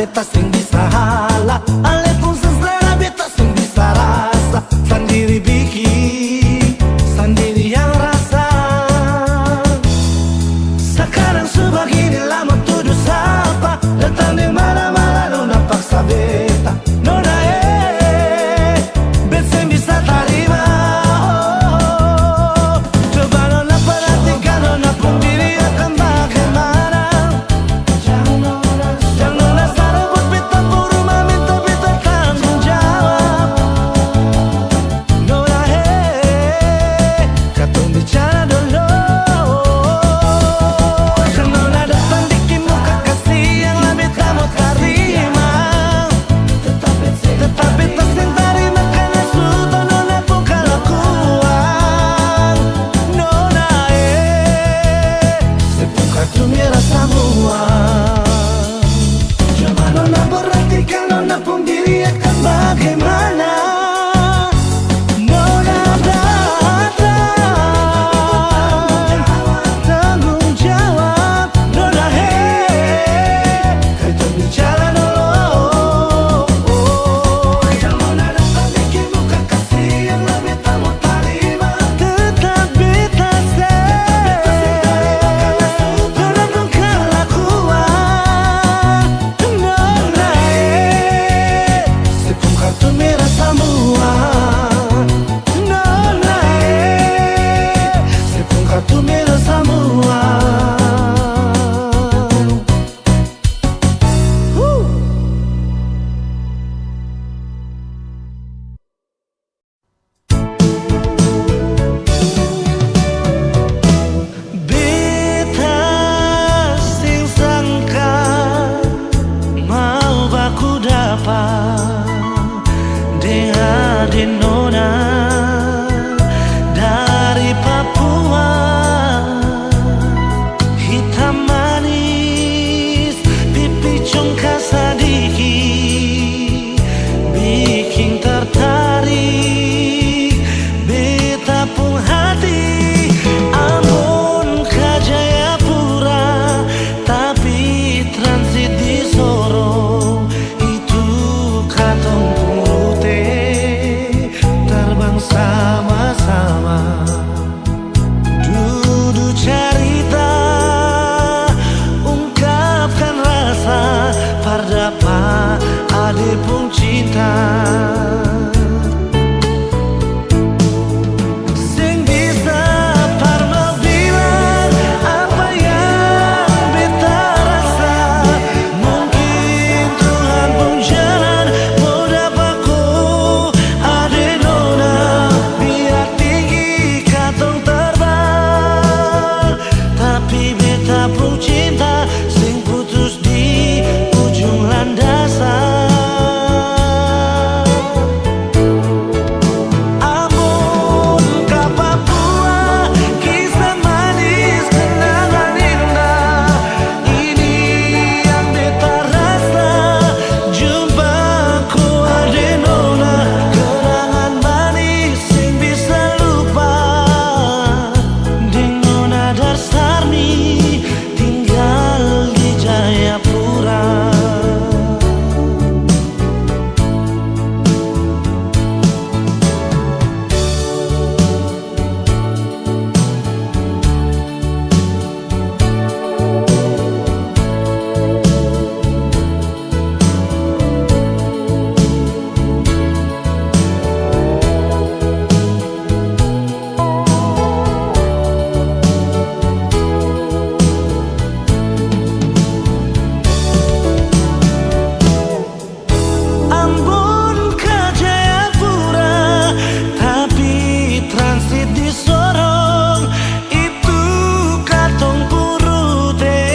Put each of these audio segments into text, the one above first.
beta sing bisa hala, ale pun selera beta sing bisa rasa. Sendiri bikin, sendiri yang rasa. Sekarang sebegini lama tuduh sapa, datang di mana-mana nona paksa beta. Nona beta sing bisa terima. Coba nona perhatikan, nona pun diri akan bagaimana. Jangan nona sarabut beta puru meminta beta tanggung jawab. Nona katong bicara dulu. Jangan nona datang bikin muka kasih yang lebih tak mau terima. Tetap beta sing terima karena sudah nona pun kelakuan. Nona sepuka tu mira semua. Coba nona perhatikan, nona pun diri akan bagaimana. Nona datang tanggung jawab. Nona kita bicara dulu. Jangan nona datang bikin muka kasih yang lebih tak mau terima. Tetap beta nona pun kelakuan. Nona sepung kartu merah semua. Nona sepung kartu merah semua. Beta sing sangka mau baku dapat dengan nona dari Papua. Hitam manis, pipi congkak sadiki, bikin tertarik beta pun hati. Amun ke Jayapura, tapi transit di Sorong. Itu katong pun rute, terbang sama-sama. Duduk cerita, ungkapkan rasa, pardapa ade pun cinta. Sing bisa parma bilang apa yang beta rasa. Mungkin Tuhan pun jalan mau dapaku ade nona. Biar tinggi katong terbang, tapi beta pun cinta sing putus di ujung landasan. Amun ke Papua, kisah manis kenangan indah. Ini yang beta rasa, jumpaku ade nona. Kenangan manis sing bisa lupa. Ding nona Darsarni tinggal di Jayapura. Ambon ke Jayapura, tapi transit di Sorong. Itu katong pun rute,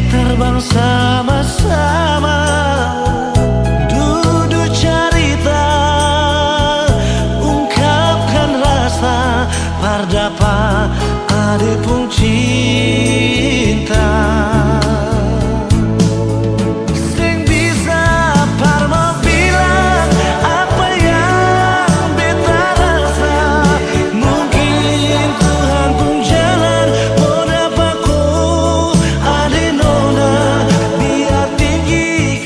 terbang sama-sama. Duduk cerita, ungkapkan rasa, pardapa ade pun cinta. Sing bisa parma bilang apa yang beta rasa. Mungkin Tuhan pun jalan mau dapaku ade nona. Biar tinggi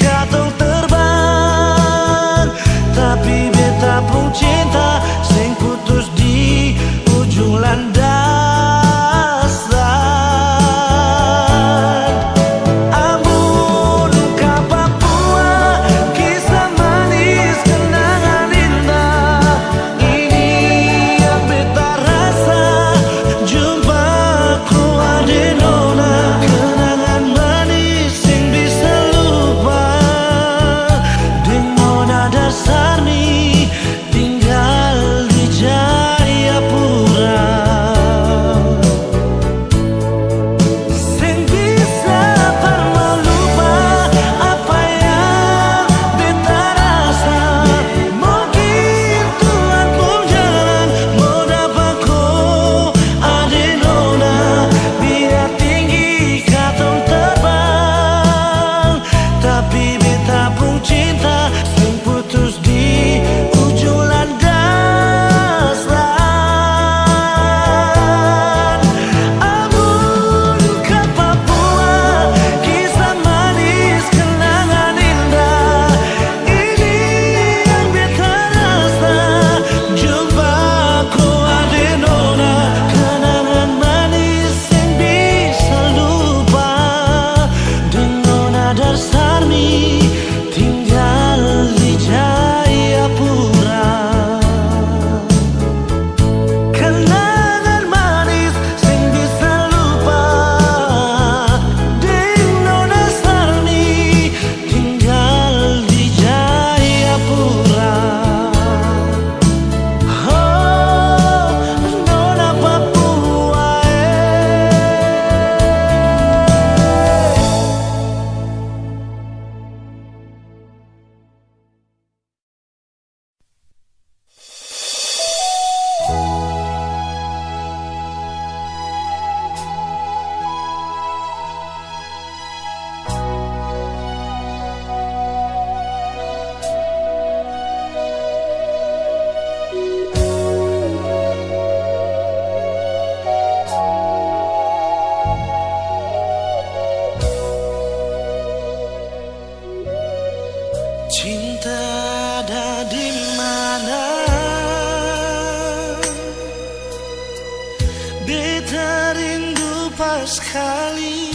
sekali.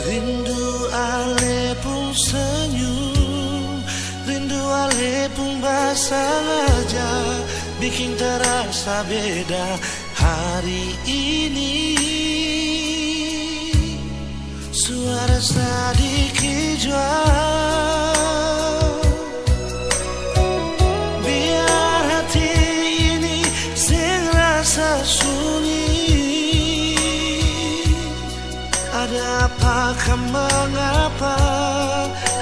Rindu ale pun senyum, rindu ale pun basah aja, bikin terasa beda hari ini. Suara sedikit jual, biar hati ini sing rasa sunyi. Ada apa, mengapa,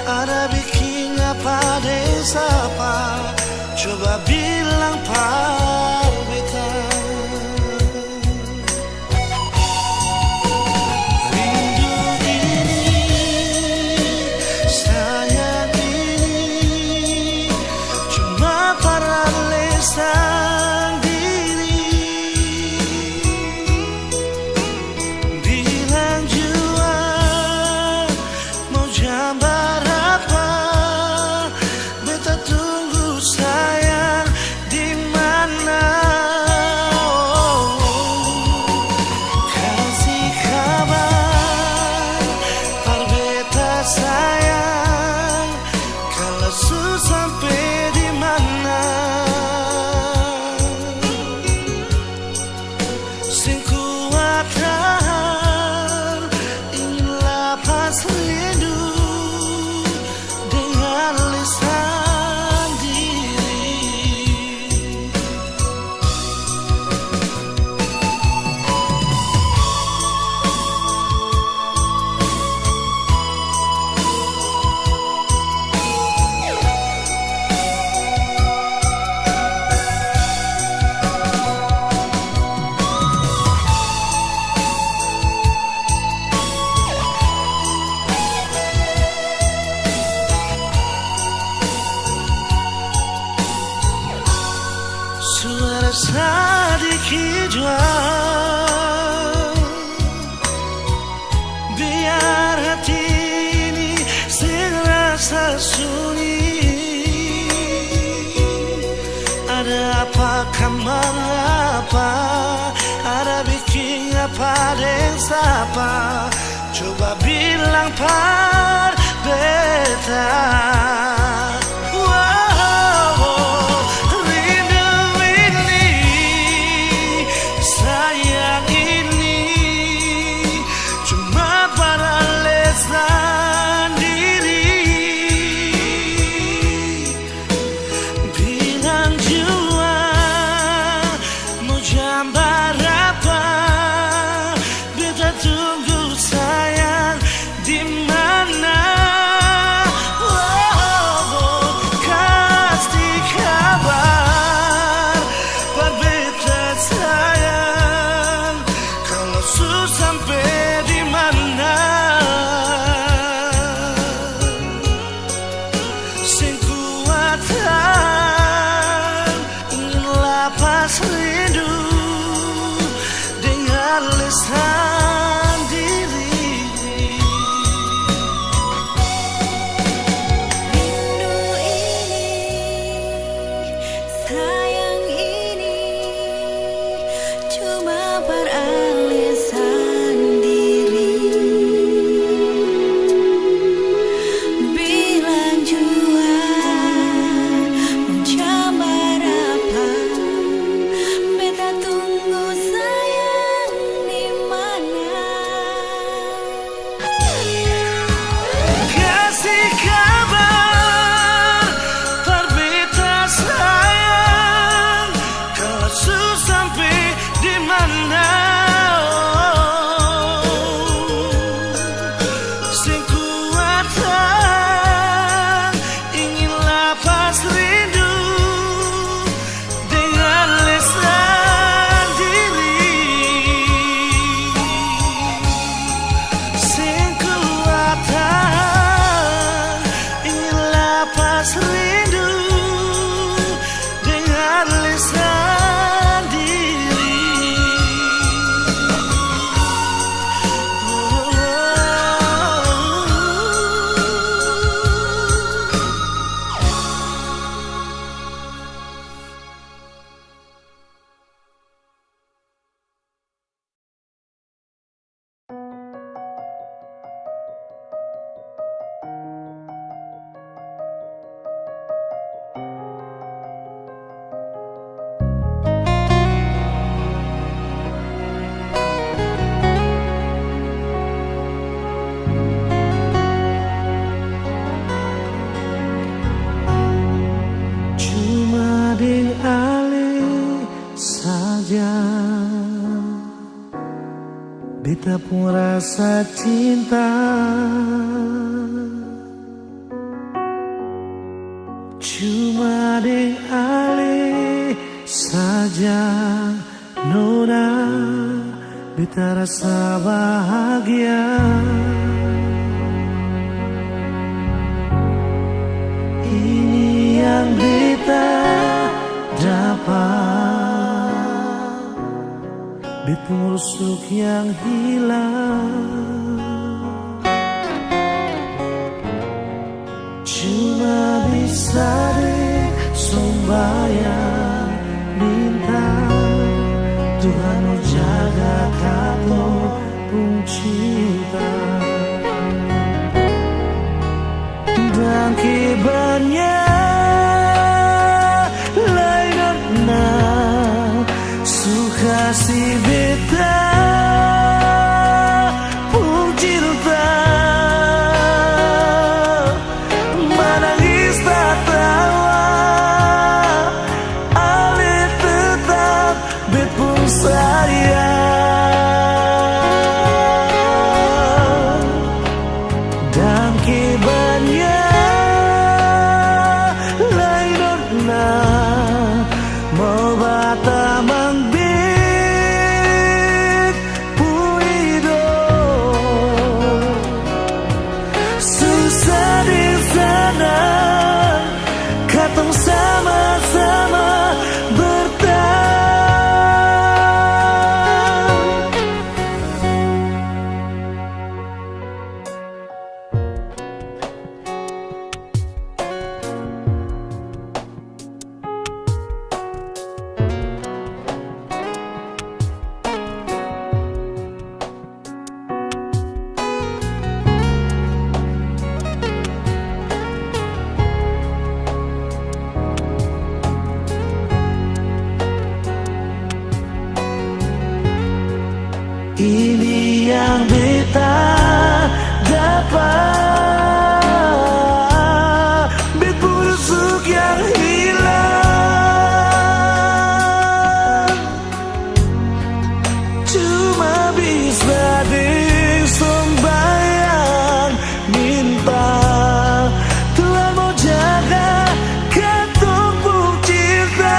ada bikin apa desa apa, coba bilang par beta. Rindu ini, sayang ini, cuma para lesan diri. Bilang jua mau jambar apa, beta tunggu sayang di mana. Kasih kabar par beta sayang, kalau su sampai di mana. Sing kuat tahan, ingin lepas rindu dengan lisan diri. Suara sedikit jual, biar hati ini sing rasa sunyi. Ada apa, mengapa, ada bikin apa desa apa, coba bilang par beta. Gambar apa, beta tunggu sayang di mana. Kasih kabar par beta sayang, kalau su sampai di mana. Sing kuatan ingin lepas rindu dengan lisan diri. Rindu ini, sayang ini, cuma peralisan diri. Bilang jua mau jambar apa, beta tunggu sayang di mana. Kasih kabar par beta sayang, kalau su sampai di mana. Sing kuatan ingin lepas rindu dengan lisan diri. Sing kuatan ingin lepas rindu dengan lisan diri. beta pun rasa cinta. Cuma deng ale saja nona, beta rasa bahagia. Ini yang beta dapat, beta rusuk yang hilang. Cuma bisa deh sembahyang minta Tuhan jaga kato pun cinta. Dan kibannya lain na suka si beta pun cinta. Menangis tak tawa, ale tetap bet pun sayang. Dan kibannya mau bata mangbik puido, susah di sana katong sama-sama bertahan. Ini yang beta dapat, bet busuk yang hilang. Cuma bisa deng sembahyang minta Tuhan mau jaga katong pun cinta.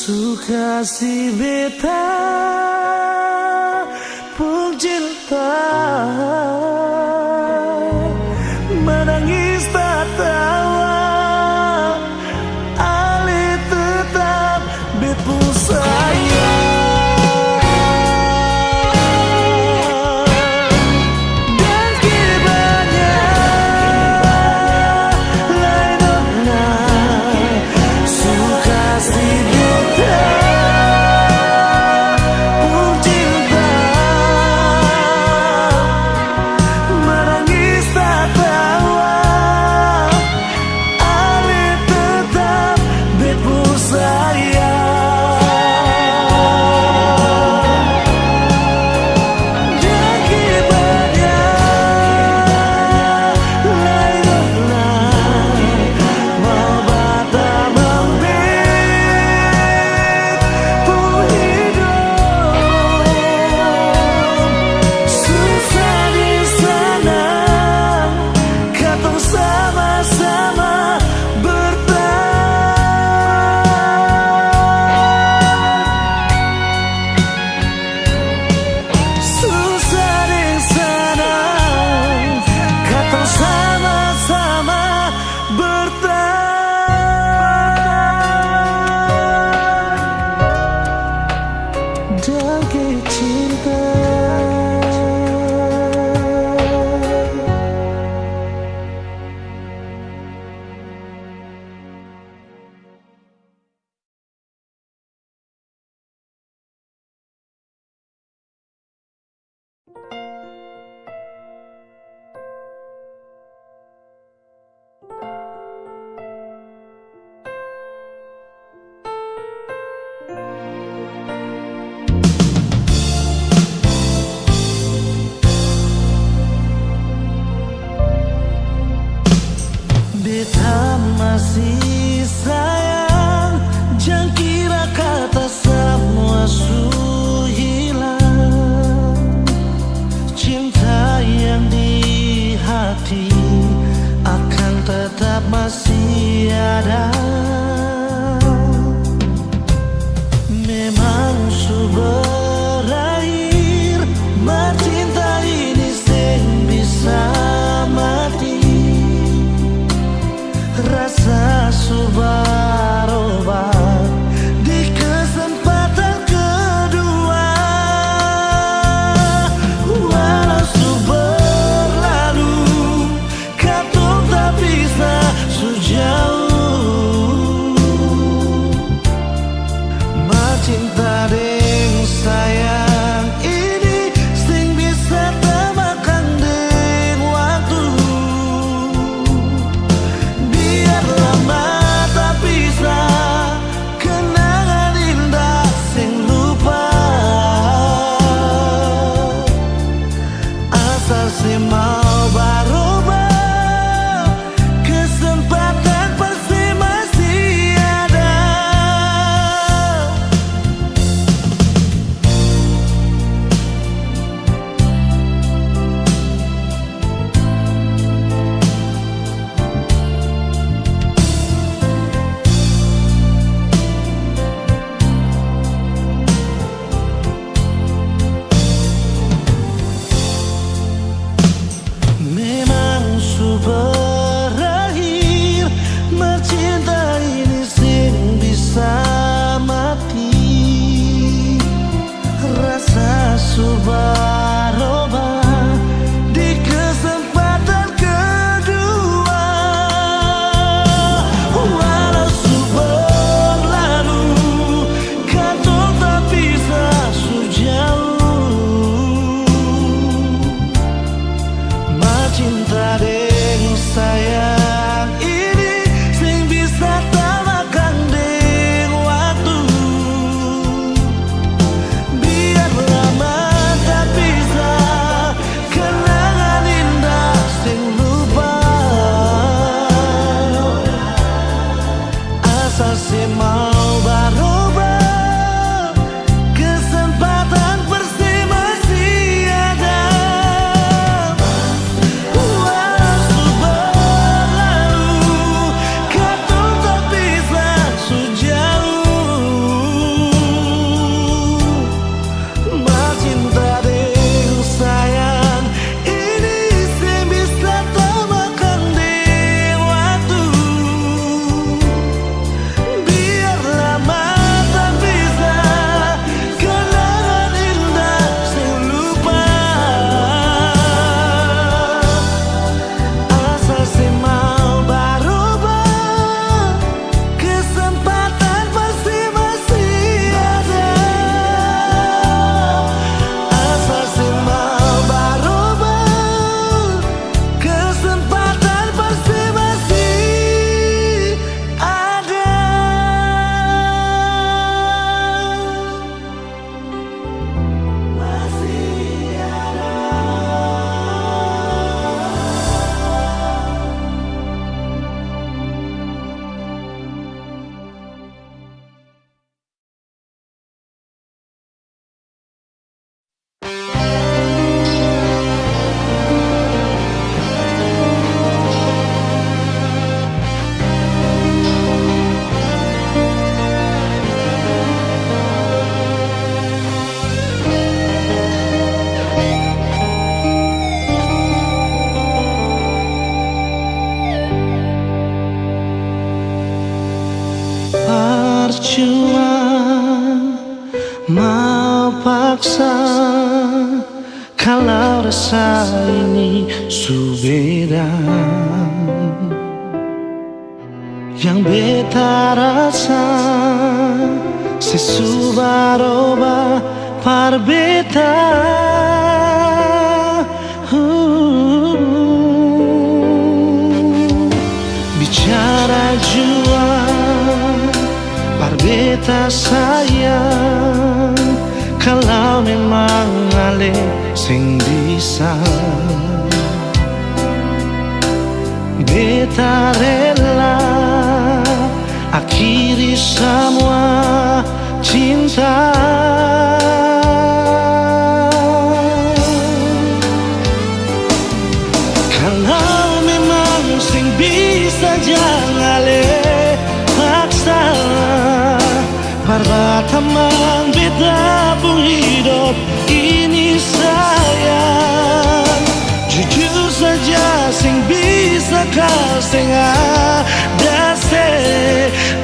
Suka si beta pun cinta. Menangis tak tawa, ale tetap bet pun sayang. Dan kibannya lain na suka si beta masih sayang, jangan kira kata semua su hilang. Cinta yang di hati akan tetap masih ada. Memang su berakhir, cinta ini sing bisa mati. Rasa su berubah di kesempatan kedua. Walau su berlalu, katong tak bisa su jauh. Cinta deng sayang ini sing bisa temakan deng waktu. Biar lama tak bisa kenangan indah sing lupa. Asal si mau berubah, kesempatan pasti masih ada. Memang su berakhir, cinta ini sing bisa mati. Rasa su berubah di kesempatan kedua. Walau su berlalu, katong tak bisa su jauh. Cinta deng sayang ini sing bisa temakan deng waktu. Biar lama tak bisa kenangan indah sing lupa. Asal si mau berubah, kesempatan pasti masih ada. Percuma mau paksa kalau rasa ini su beda. Yang beta rasa sesu berubah par beta. Bicara jua par beta sayang, kalau memang ale sing bisa Beta rela akhiri semua cinta. Kalau memang sing bisa jangan le paksa, perbatamang beta pun hidup ini sayang. Jujur saja sing bisa kau sing ada se,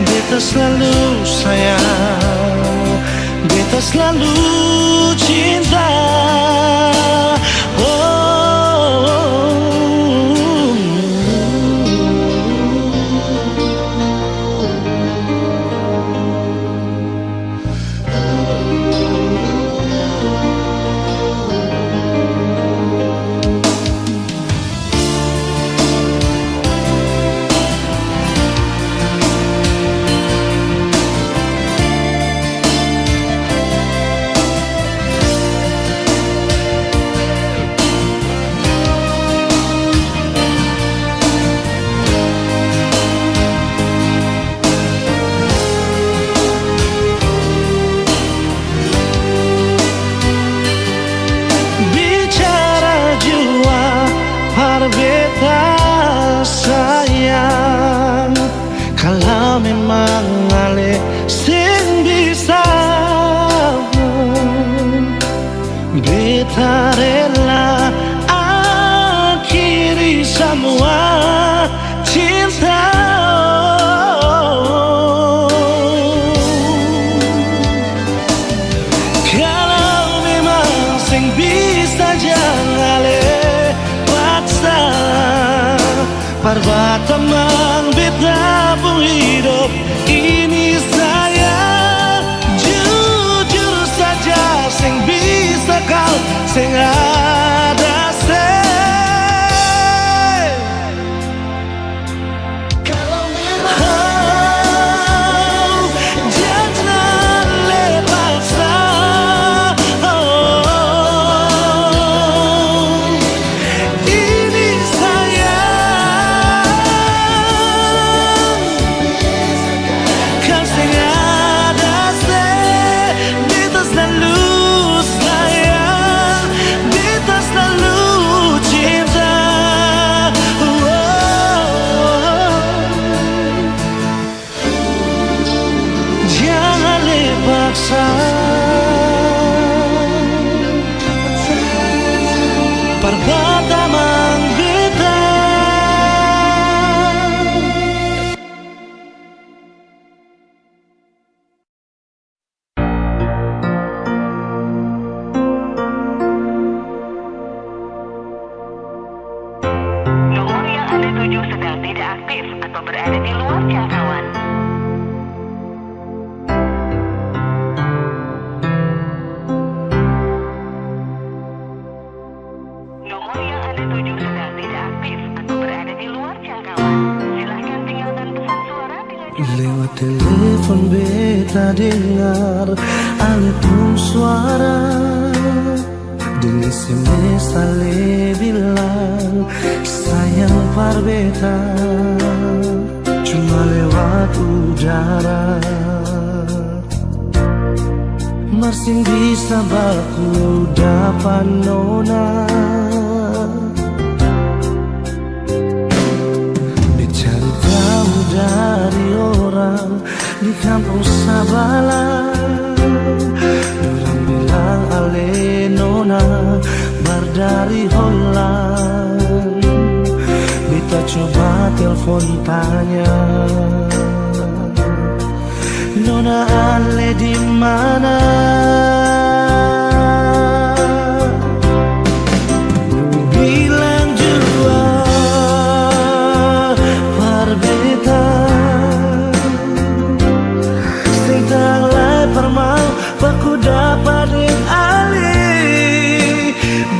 beta selalu sayang, beta selalu cinta. Beta sayang, kalau memang ale sing bisa, beta rela akhiri semua cinta. Kalau memang sing bisa jangan ale perbatamang beta pun hidup ini sayang. Jujur saja sing bisa kau sing ada se. Kalau memang jangan lepaskan, perbatamang beta. Nomor yang Anda tuju sedang tidak aktif atau berada di luar jangkauan. Lewat telepon beta dengar alipun suara, dan SMS ale bilang sayang par beta, cuma lewat udara. Masih bisa baku dapat nona, dari orang di kampung Sabala. Orang bilang ale nona bar dari Holland. Beta coba telepon tanya, nona ale di mana? Bilang jua beta sing tanglai permau baku dapat ding ali.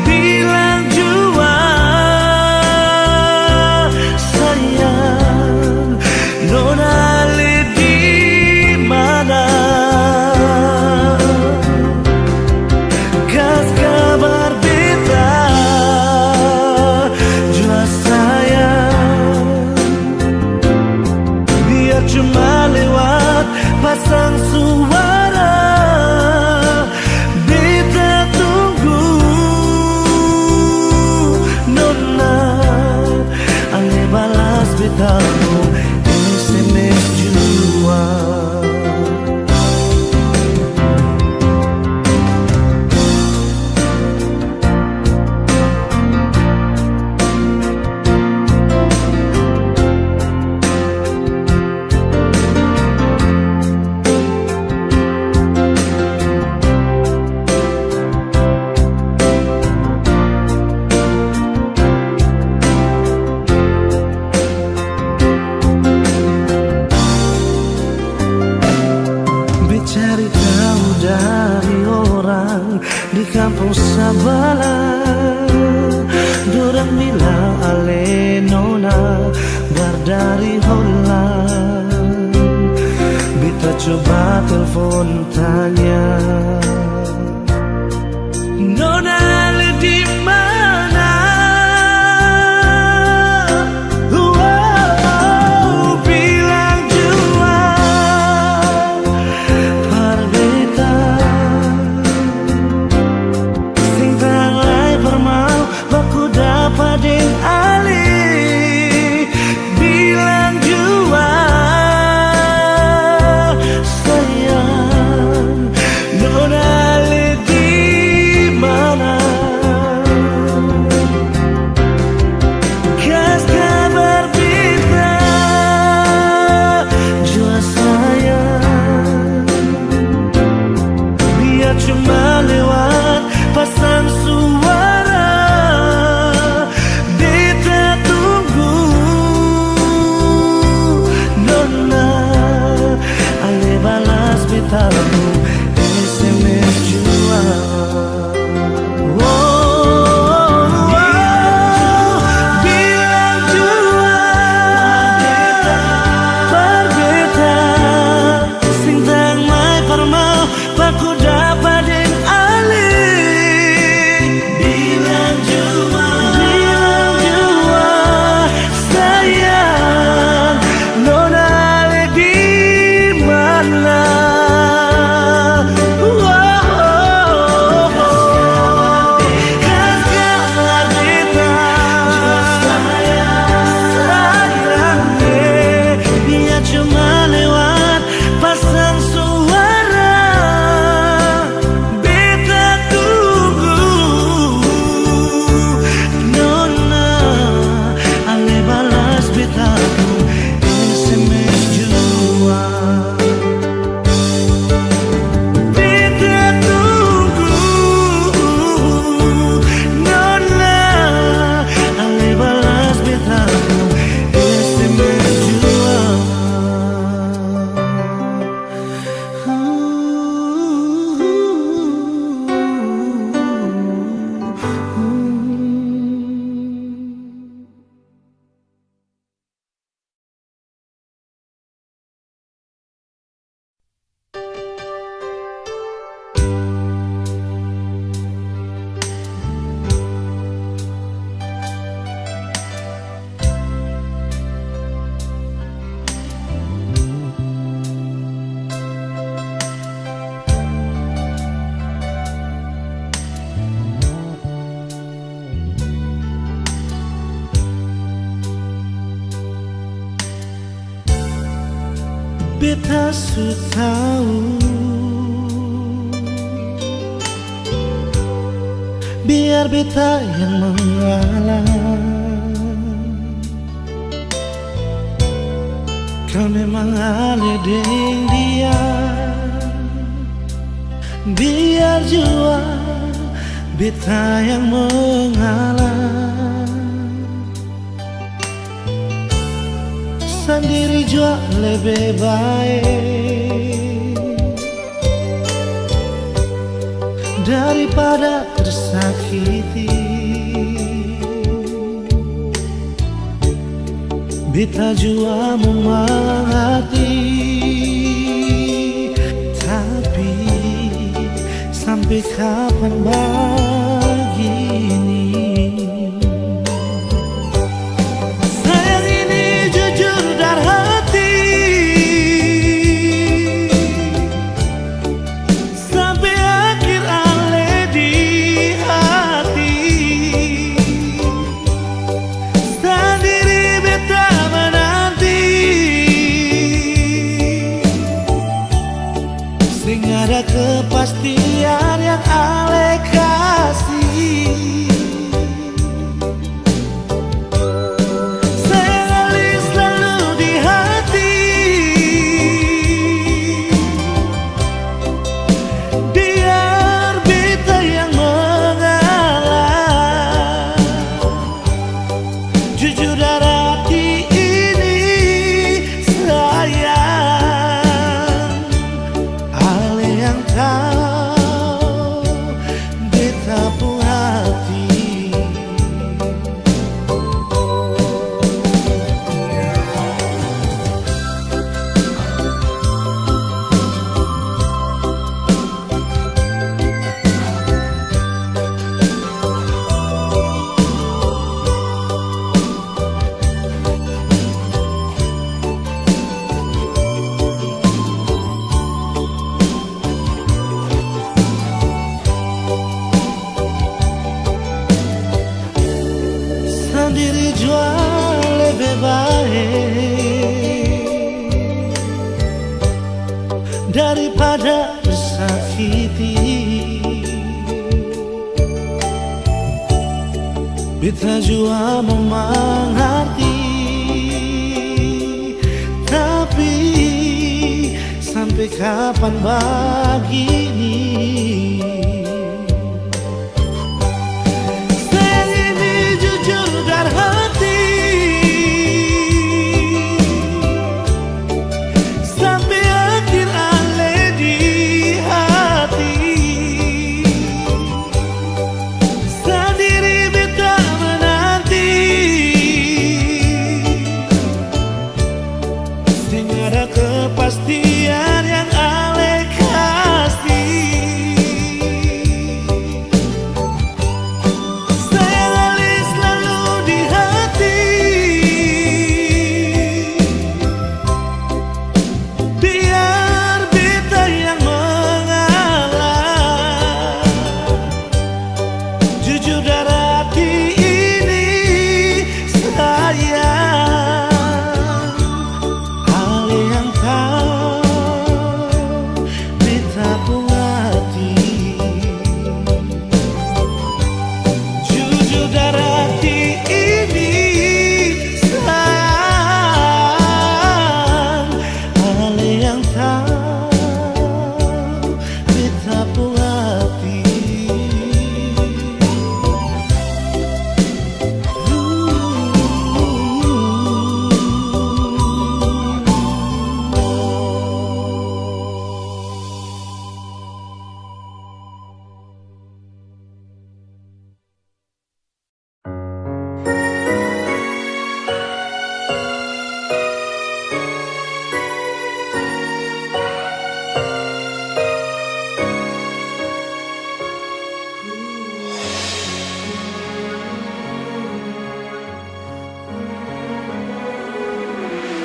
Bilang jua sayang, nona ali di mana? cuma lewat pasang suara. Beta tunggu nona, ale balas betamu SMS jua. Cari tahu dari orang di kampung sebelah, dorang bilang ale nona berdari Holland. Beta coba telepon tanya, nona ale di mana? Bilang jua baku dapat deng ali. Bilang jua sayang, nona ale di mana? Kas kabar beta jua sayang, biar cuma lewat pasang suara. Tahu SMS jua. Bilang jua berbeda, sing tang mai permau baku dapat deng ali. Bilang jua sayang, nona ale di mana? Beta su tahu, biar beta yang mengalah. Kau memang ale deng dia, biar jua beta yang mengalah. Sendiri jua lebih baik daripada tersakiti. Beta jua memahati, tapi sampai kapan begini? Sayang ini jujur dari hati, daripada tersakiti. Beta jua memang hati, tapi sampai kapan begini? Sayang ini jujur dari hati, sampai akhir ale di hati. Sendiri beta menanti, sehingga ada kepastian yang ale kasih. Sayang ale selalu di hati, biar beta yang mengalah. Jujur dari hati ini sayang, ale yang tahu beta pun hati. Jujur dari hati ini sayang, ale yang tahu beta pun hati.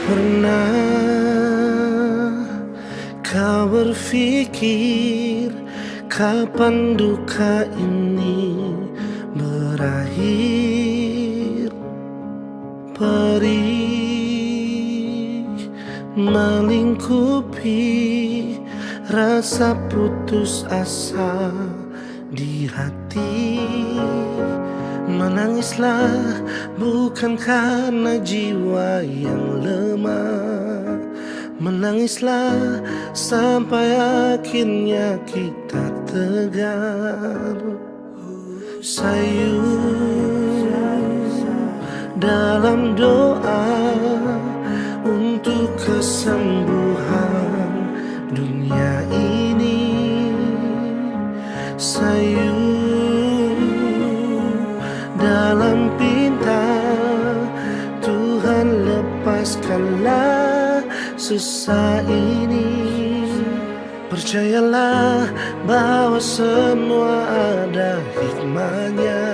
Pernah kau berpikir kapan duka ini berakhir? Perih melingkupi rasa putus asa di hati. Menangislah bukan karena jiwa yang lemah, menangislah sampai akhirnya kita tegar. Sayu dalam doa untuk kesembuhan dunia ini. Sayu dalam pinta, Tuhan lepaskanlah susah ini. Percayalah bahwa semua ada hikmahnya.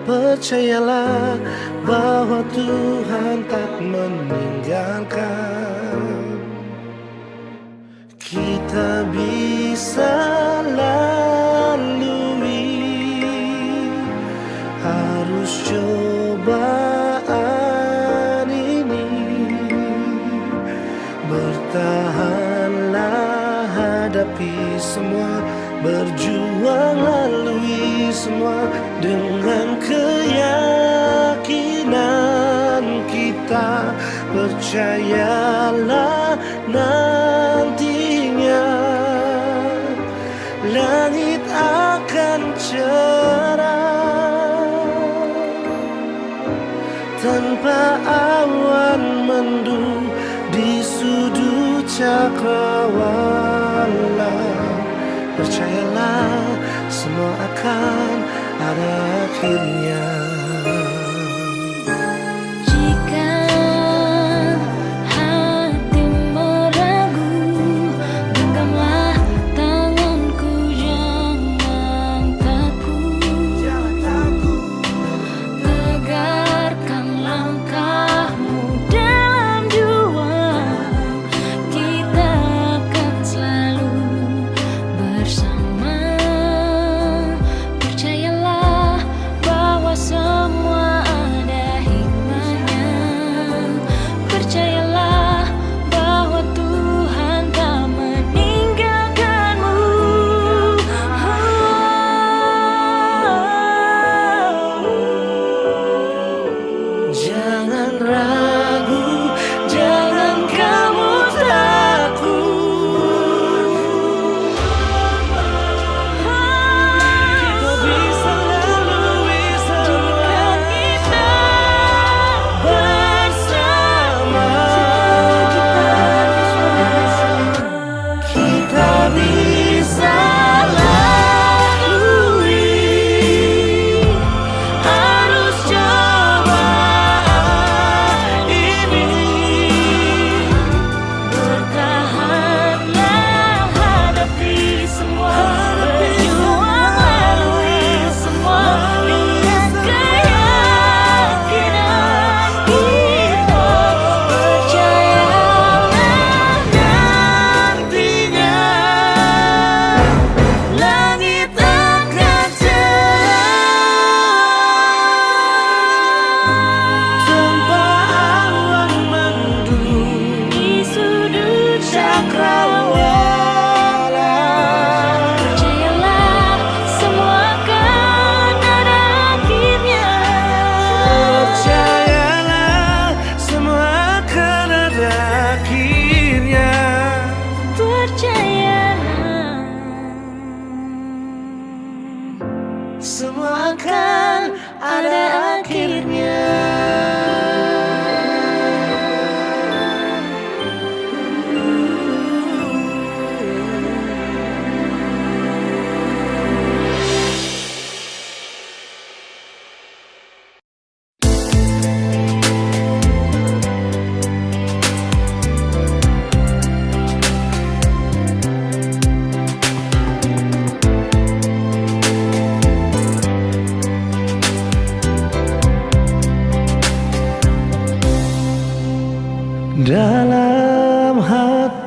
Percayalah bahwa Tuhan tak meninggalkan. Kita bisa harus cobaan ini. Bertahanlah, hadapi semua, berjuang lalui semua dengan keyakinan kita. Percayalah nantinya langit akan cerah tanpa awan mendung di sudut cakrawala. Percayalah semua akan ada akhirnya. Percayalah bahwa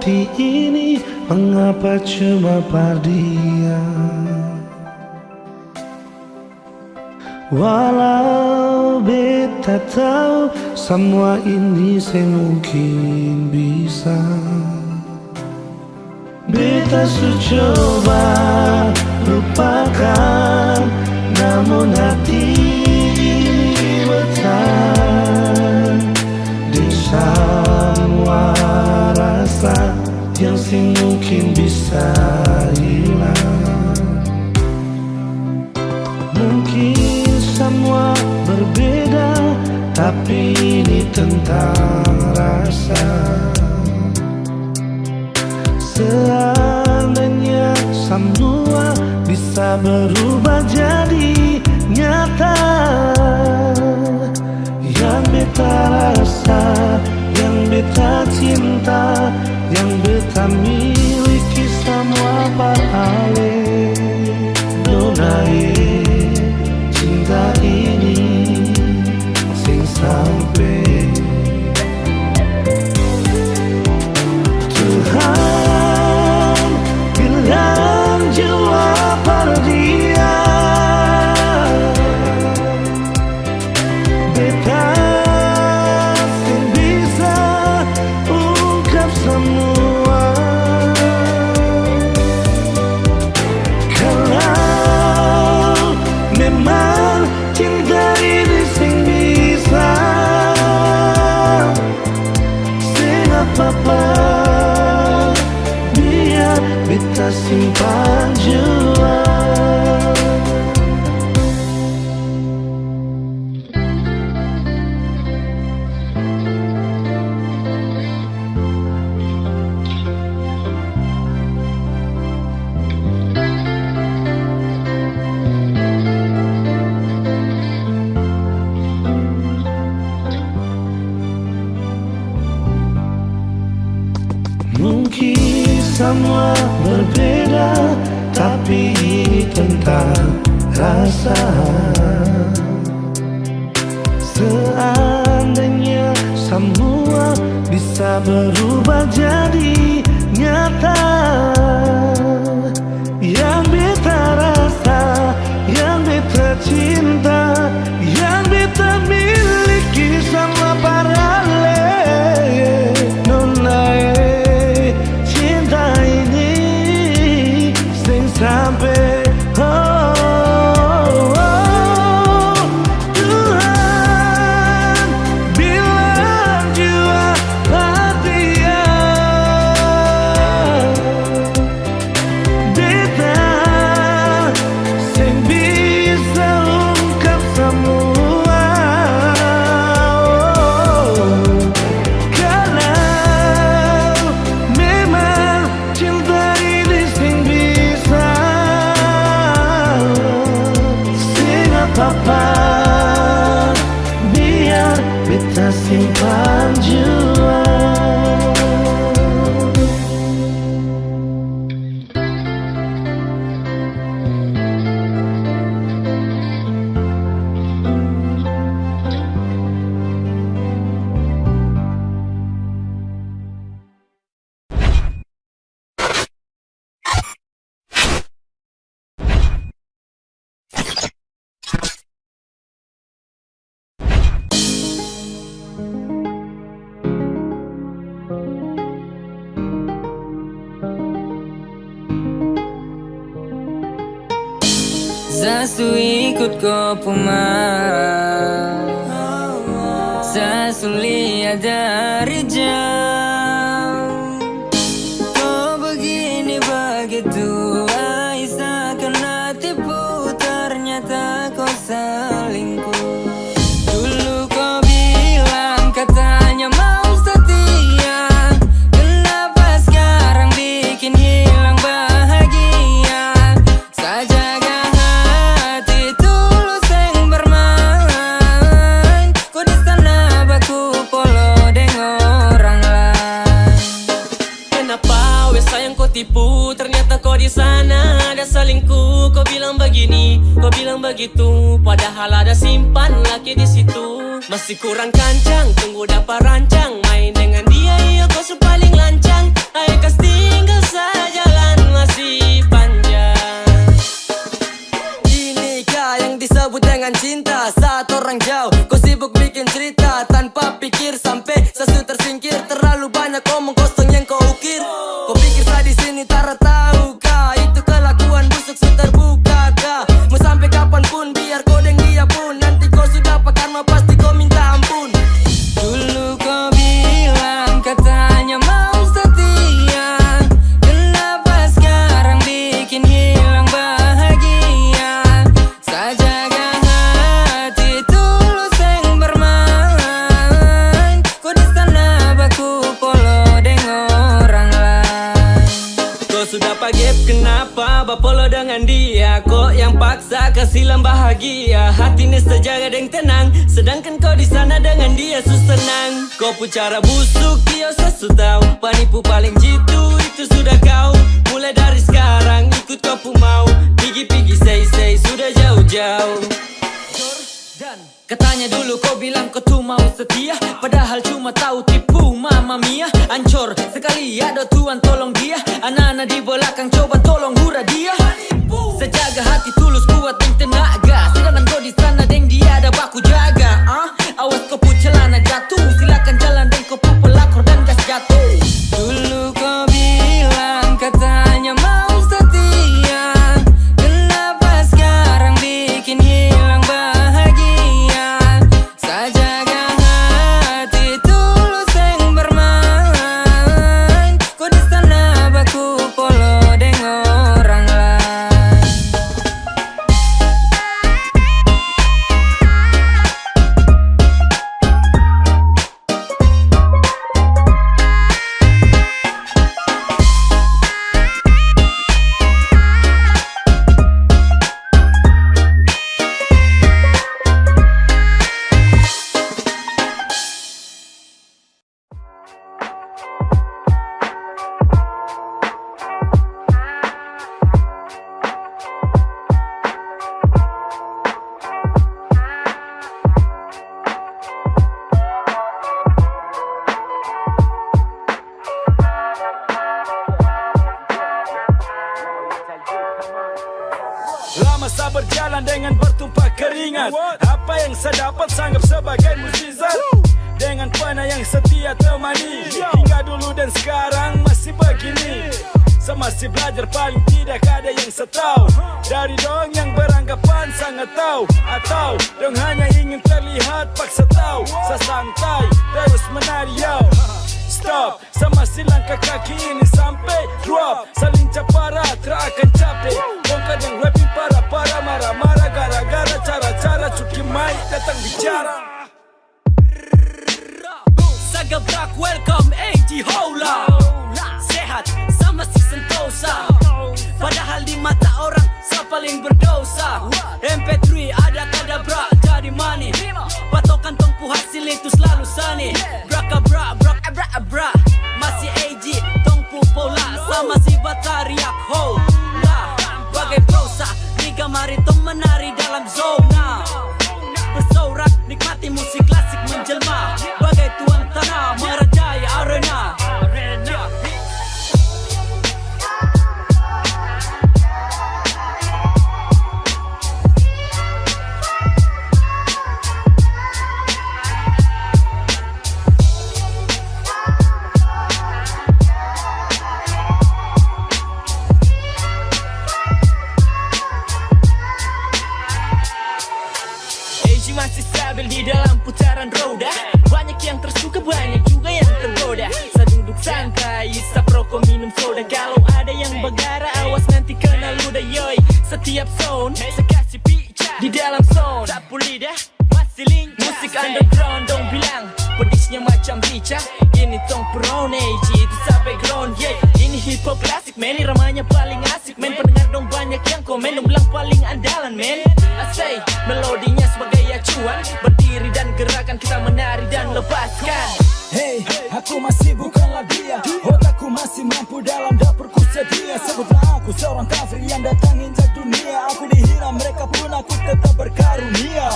hati ini mengapa cuma dia? Walau beta tahu semua ini semungkin bisa, beta coba lupakan, namun hati ini bertahan di semua rasa yang mungkin bisa hilang. Mungkin semua berbeda, tapi ini tentang rasa. Seandainya semua bisa berubah jadi nyata, yang beta rasa, yang beta cinta, yang beta miliki semua parale. Donai cinta ini sing sampai Tuhan bilang jiwa pada dia, beta sing bisa ungkap semua. Kalau memang cinta ini sing bisa, sing apa-apa biar beta simpan jua. Mungkin semua berbeda, tapi ini tentang rasa. Seandainya semua bisa berubah jadi nyata, yang beta rasa, yang beta cinta, yang beta miliki sama parale. Sampai Tuhan bilang jiwa dia, beta sing bisa ungkap semua. Kalau memang cinta ini sing bisa, apa-apa biar beta simpan jua. Zasu ikut kau pemar, Zasu lihat dari jauh. Kau begini begitu, Aisyah kena tipu, ternyata kau selingkuh. Dulu kau bilang katanya mau setia, kenapa sekarang bikin hilang bahagia? Sajaga tipu, ternyata kau di sana ada selingkuh. Kau bilang begini, kau bilang begitu, padahal ada simpan laki di situ. Masih kurang kancang, tunggu dapat rancang, main dengan dia iya kau paling lancang. Ayo Kenapa bapolo dengan dia? Kok yang paksa kasih bahagia? Hatinya sejaga dan tenang, sedangkan kau di sana dengan dia senang. Kau pun cara busuk dia sesu tahu. Penipu paling jitu itu sudah kau. Mulai dari sekarang ikut kau pun mau. Pigi-pigi say sudah jauh-jauh. Katanya dulu kau bilang kau tuh mau setia, padahal cuma tahu tipu mama mia. Ancur sekali ada Tuhan tolong dia. Anak-anak di belakang coba tolong hura dia. Sejaga hati tulus kuat dan tenaga, sedangkan kau di sana deng dia ada baku jaga. Awas kau pun celana jatuh, silakan jalan dan kau pun pelakor dan gas jatuh. Dulu kau bilang katanya mau setia, kenapa sekarang bikin hilang bahagia? Sajaga hati tulus yang bermain, kau di sana baku polo dengan orang lain. Lama saya berjalan dengan bertumpah keringat. Apa yang saya dapat sanggap sebagai mukjizat. Dengan panah yang setia temani, hingga dulu dan sekarang masih begini. Saya masih belajar, paling tidak ada yang saya tahu. Dari dong yang beranggapan sangat tahu, atau dong hanya ingin terlihat paksa tahu. Saya santai terus menari yo. Stop, saya masih langkah kaki ini sampai drop. Saling capara, tak akan capek. Bongkar yang lebih parah-parah, marah-marah gara-gara cara-cara cuki mai datang bicara. Sagabrak, welcome AG Hola. Sehat sama si Sentosa, padahal di mata orang saya paling berdosa. MP3 ada kadabra jadi money, patokan tongpu hasil itu selalu sani. Brakabra, brak-abra-abra, masih AG tongpu pola sama si batariak Hola. Bagai prosa, liga mari tong menari dalam zona. Bersorak, nikmati musik klasik menjelma. Bagai tuan tanah, merajai arena. Masih stabil di dalam putaran roda. Banyak yang tersuka, banyak juga yang tergoda. Saya duduk santai, isap rokok, minum soda. Kalau ada yang bagara, awas nanti kena ludah yoi. Setiap zone, saya kasih pica di dalam zone. Sapu lidah, masih lincah. Musik underground dong bilang pedisnya macam rica. Ini tong Brown Age, itu sampai ground yeah. Ini hip hop klasik, men, ramanya paling asik, men. Pendengar dong banyak yang komen, dong bilang paling andalan, men. I say, melodinya sebagai acuan, berdiri dan gerakan kita menari dan lepaskan. Hey, aku masih bukanlah dia. Otakku masih mampu dalam dapurku sedia. Sebutlah aku seorang kafir yang datang injak dunia. Aku dihina, mereka pun aku tetap berkarunia.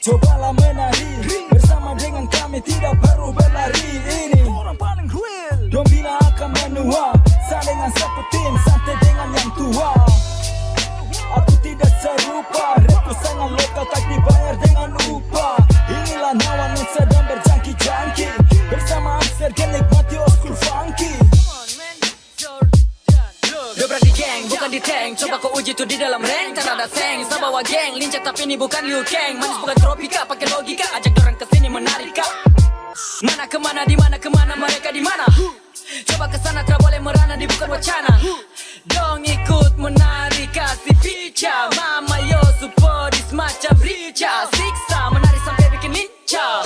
Cobalah menari bersama dengan kami, tidak perlu berlari. Ini orang paling real. Dong bila akan menua, saya dengan sebutin santai dengan yang tua. Aku tidak serupa, rapku sangat lokal, tak dibayar dengan upah. Inilah nawan yang sedang berjangki-jangki, bersama Amster nikmati old school funky. Dobrak di geng, bukan di tank. Coba kau uji tuh di dalam rank, tak ada seng. Saya bawa geng, lincah tapi ini bukan Liu Kang. Manis bukan tropika, pakai logika, ajak dorang kesini menarik kak. Mana kemana, di mana kemana, mereka di mana? Coba kesana, tak boleh merana, di bukan wacana. Dong ikut menari, kasih pica. Mama yo support semacam rica. Siksa, menari sampai bikin lincah.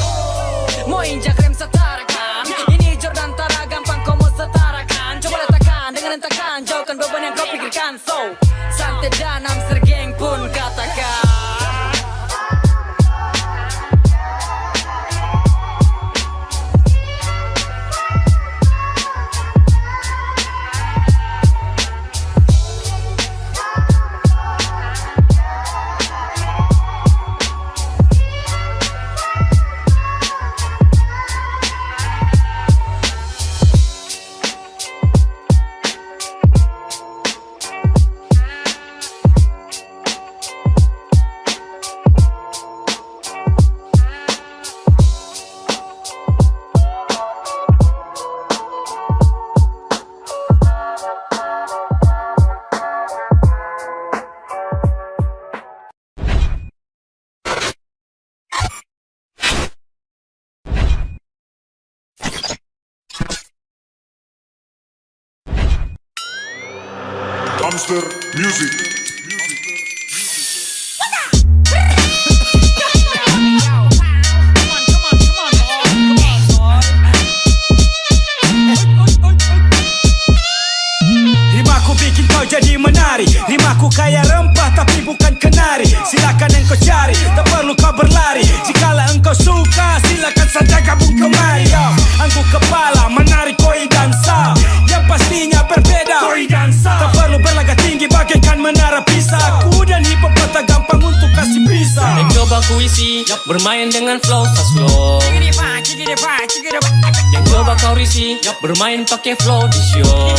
Mau injak rem setarakan, ini Jordan Tara gampang kau mau setarakan. Coba letakkan dengan hentakan, jauhkan beban yang katakan so. Santai dan Amster Gang pun katakan. Amster Music. Rimaku bikin kau jadi menari, rimaku kaya rempah tapi bukan kenari. Silakan engkau cari, tak perlu kau berlari. Jikalau engkau suka, silakan saja gabung kemari. Angku kepala, menari koi dansa, yang pastinya berbeda. Koi dansa, tak perlu berlagak tinggi bagaikan menara Pisa. Aku dan hip hop tak gampang untuk kasih bisa. Dan coba ku isi, bermain dengan flow fast flow. Dan coba kau risi, bermain pakai flow di show.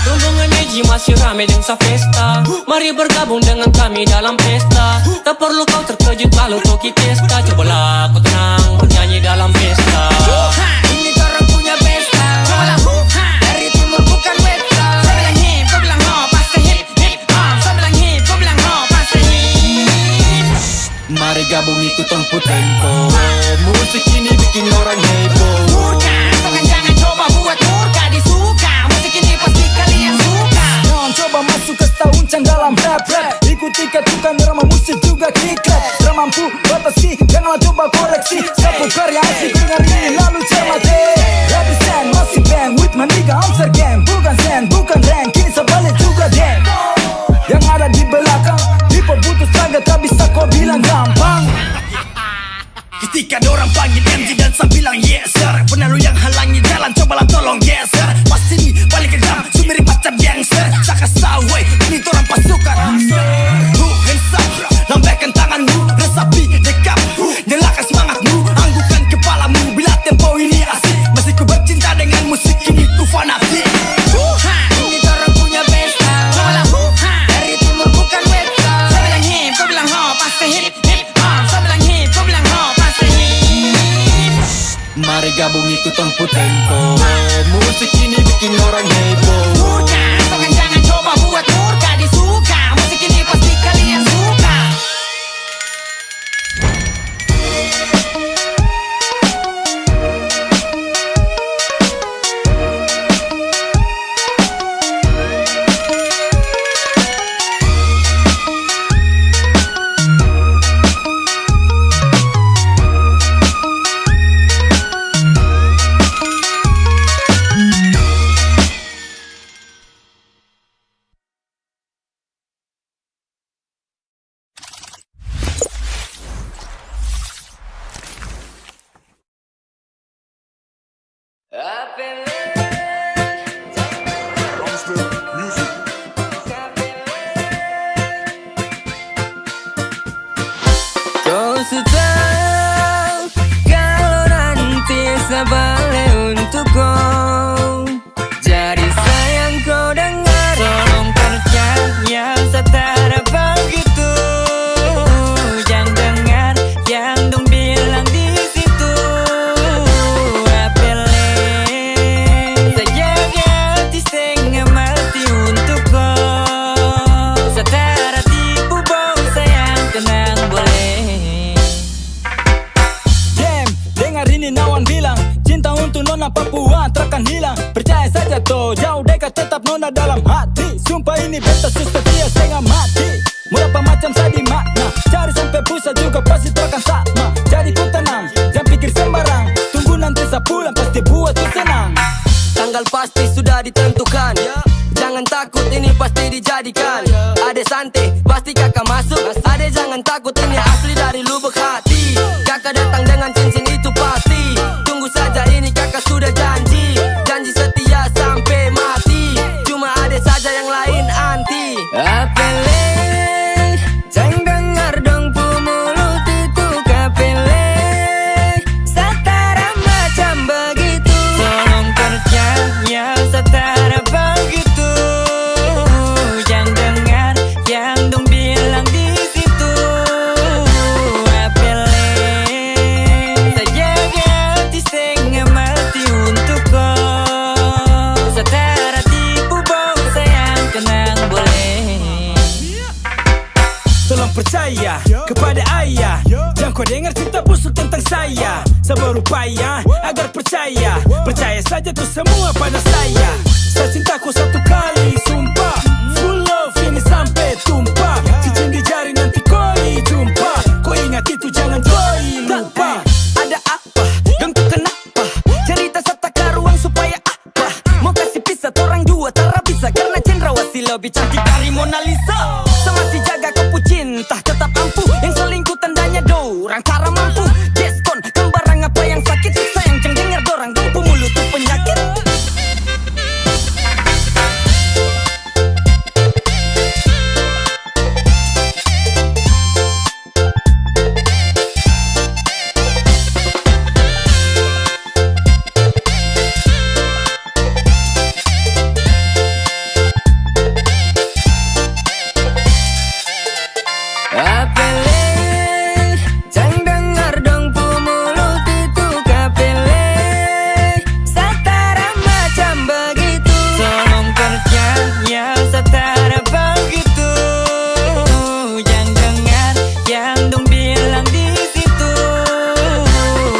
Rombongan Meji masih ramai dengan pesta. Mari bergabung dengan kami dalam pesta. Tak perlu kau terkejut kalau toki pesta. Cobalah kau tenang bernyanyi dalam pesta. Ini orang punya pesta. Dari timur bukan westa. Saya bilang hip, kau bilang ho, pasti hip, hip hop. Saya bilang hip, kau bilang ho, pasti hip. Mari gabung ikutan tempo. Musik ini bikin orang heboh. Murka, kan jangan coba buat murka. Disuka, musik ini pasti kalian suka. Jangan coba masuk ke sauncang dalam rap-rap. Ikuti ketukan drama musik juga kiklat. Tak mampu batasi, janganlah coba koreksi. Sapu karya asik dengan ini lalu cermati. Represent masih bang with my nigga Amster Gang. Bukan sen, bukan rank, kini sebalik juga deng. Yang ada di belakang, hip hop butuh straga, tak bisa kau bilang gampang. Ketika dorang panggil MG dan saya bilang yes sir. Benar lu yang halangi jalan, cobalah tolong geser. Pas sini balik ke jam, sumiri macam gangster. Cakap sawai, ini dorang pasukan. Hands up, lambaikan tanganmu, resapi dekap. Nyalakan semangatmu, anggukan kepalamu. Bila tempo ini asik, masih ku bercinta dengan musik ini ku fanatik. Ini orang punya pesta. Dari timur bukan westa. Saya bilang hip, kau bilang ho, pasti hip, hip hop. Saya bilang hip, kau bilang ho, pasti hip. Mari gabung ikutan tempo. Musik ini bikin orang heboh. Murka, kan jangan coba buat murka. Disuka, musik ini pasti kalian suka. Amster Music. Kau tahu kalau nanti saya balik untuk kau. Jadi sayang kau dengar, tolong percaya saya tak begitu. Jangan dengar yang dong bilang di situ. Apele, saya jaga hati setengah mati untuk kau. Saya tak tipu bau sayang, tenang boleh. Game, dengar ini Nawan bilang, cinta untuk nona Papua takkan hilang. Percaya saja toh, jauh dekat tetap nona dalam hati. Sumpah ini beta setia setengah mati. Berapa macam sadi makna, cari sampai pusat juga pasti takkan sama. Jadi ku tenang, jangan pikir sembarang. Tunggu nanti sebulan pasti buat ku senang. Tanggal pasti sudah ditentukan, takut, ini pasti dijadikan. Ade santai, pasti kakak masuk. Ade jangan takut, ini asli dari lubuk hati. Kakak datang dengan cincin itu pasti. Tunggu saja, ini kakak sudah janji. Janji setia sampai mati. Cuma ade saja yang lain anti. Apele, jangan dengar dong mulut itu kapele. Setara macam begitu. Tolong percaya setara begitu. Jangan dengar yang dong bilang di situ. Apele, sajaga hati setengah mati untuk kau. Setara tipu bohong sayang, tenang boleh. Tolong percaya kepada ayah. Jangan kau dengar cerita busuk tentang saya. Saya berupaya agar percaya. Percaya saja tuh semua pada saya. Saya cinta kau satu kali, sumpah. Full love ini sampai tumpah. Cincin di jari nanti kau jumpa. Kau ingat itu jangan kau lupa. Ada apa? Dong tuh kenapa? Cerita serta karuang supaya apa? Mau kasih pisah orang dua tara bisa. Karena cendrawasih lebih cantik dari Mona Lisa. Sama si jaga kau cinta tetap ampuh. Yang selingkuh tandanya dorang cara mampu. Jeskon, kembarang apa yang sakit. Sayang jangan dengar dorang dong mulut tuh penyakit. Apele, jangan dengar dong mulut itu kapele. Setara macam begitu. Tolong percaya setara begitu. Jangan dengar yang dong bilang di situ.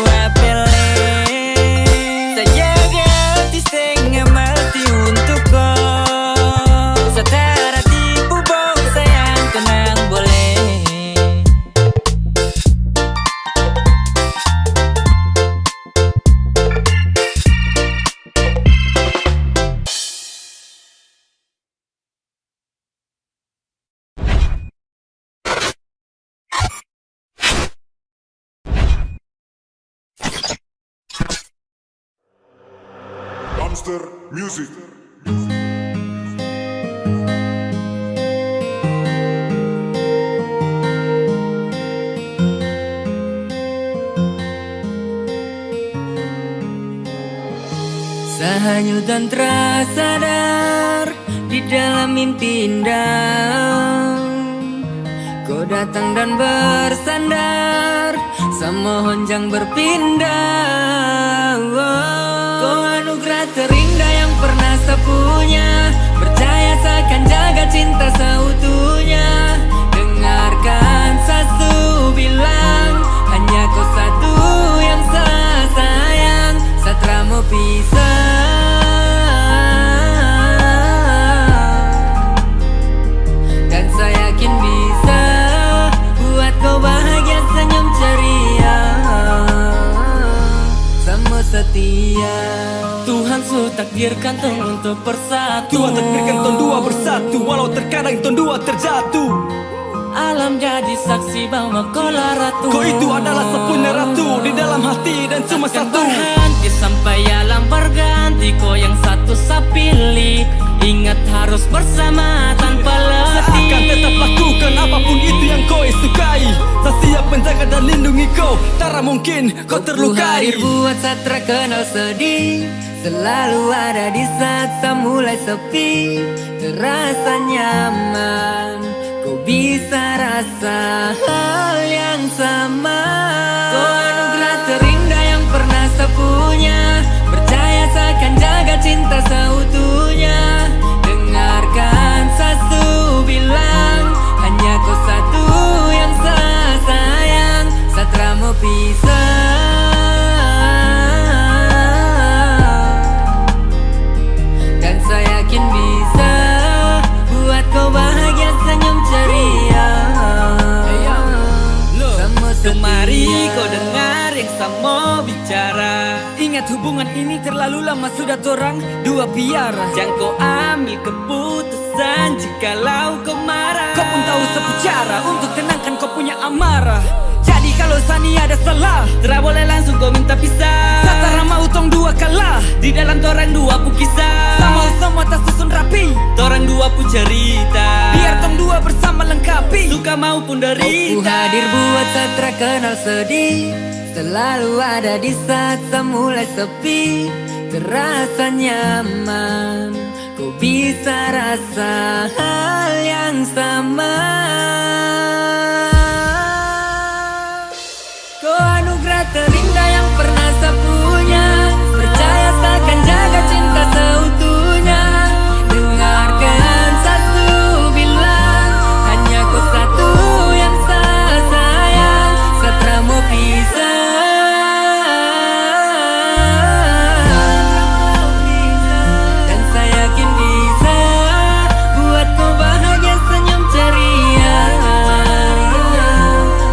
Apele, sajaga hati setengah mati untuk kau. Setara tipu bohong sayang, tenang boleh. Dumpster Music. Sahanyut dan tersadar di dalam mimpi indah. Kau datang dan bersandar, semohon jangan berpindah. Kau anugerah terindah yang pernah saya punya. Percaya saya akan jaga cinta seutuhnya. Dengarkan satu bilang, hanya kau satu yang saya sayang. Satra mau pisah, dan saya yakin bisa buat kau bahagia, senyum ceria, sama setia. Tuhan sudah takdirkan tong untuk bersatu. Tuhan takdirkan ton dua bersatu. Walau terkadang ton dua terjatuh. Alam jadi saksi bahwa kau lah ratu. Kau itu adalah sepunya ratu di dalam hati dan cuma Takkan satu. berhenti sampai alam berganti. Kau yang satu saya pilih. Ingat harus bersama tanpa letih. Saya akan tetap lakukan apapun itu yang kau sukai. Saya siap menjaga dan lindungi kau. Tara mungkin kau Ku terlukai. hadir buat saat terkenal sedih. Selalu ada di saat saya mulai sepi. Terasa nyaman, kau bisa rasa hal yang sama. Kau anugerah terindah yang pernah saya punya. Percaya saya akan jaga cinta seutuhnya. Dengarkan satu bilang, hanya kau satu yang saya sayang. Satra mau pisah, dan saya yakin bisa buat kau bahagia, senyum ceria. Sama setia. Kemari kau dengar hubungan ini terlalu lama sudah torang dua biar. Jangan kau ambil keputusan jikalau kau marah. Kau pun tahu sepuh cara untuk tenangkan kau punya amarah. Jadi kalau Sani ada salah, tidak boleh langsung kau minta pisah. Satara mau tong dua kalah, di dalam torang dua pu kisah. Sama-sama tak susun rapi, torang dua pu cerita. Biar tong dua bersama lengkapi, suka maupun derita. Aku hadir buat saat terkenal sedih, selalu ada di saat semula sepi. Terasa nyaman, kau bisa rasa hal yang sama. Kau anugerah terindah yang pernah saya punya. Percaya saya akan jaga cinta seutuhnya. Dengarkan satu bilang, hanya kau satu yang saya sayang. Setelah mau pisah, dan saya yakin bisa buat kau bahagia, senyum ceria,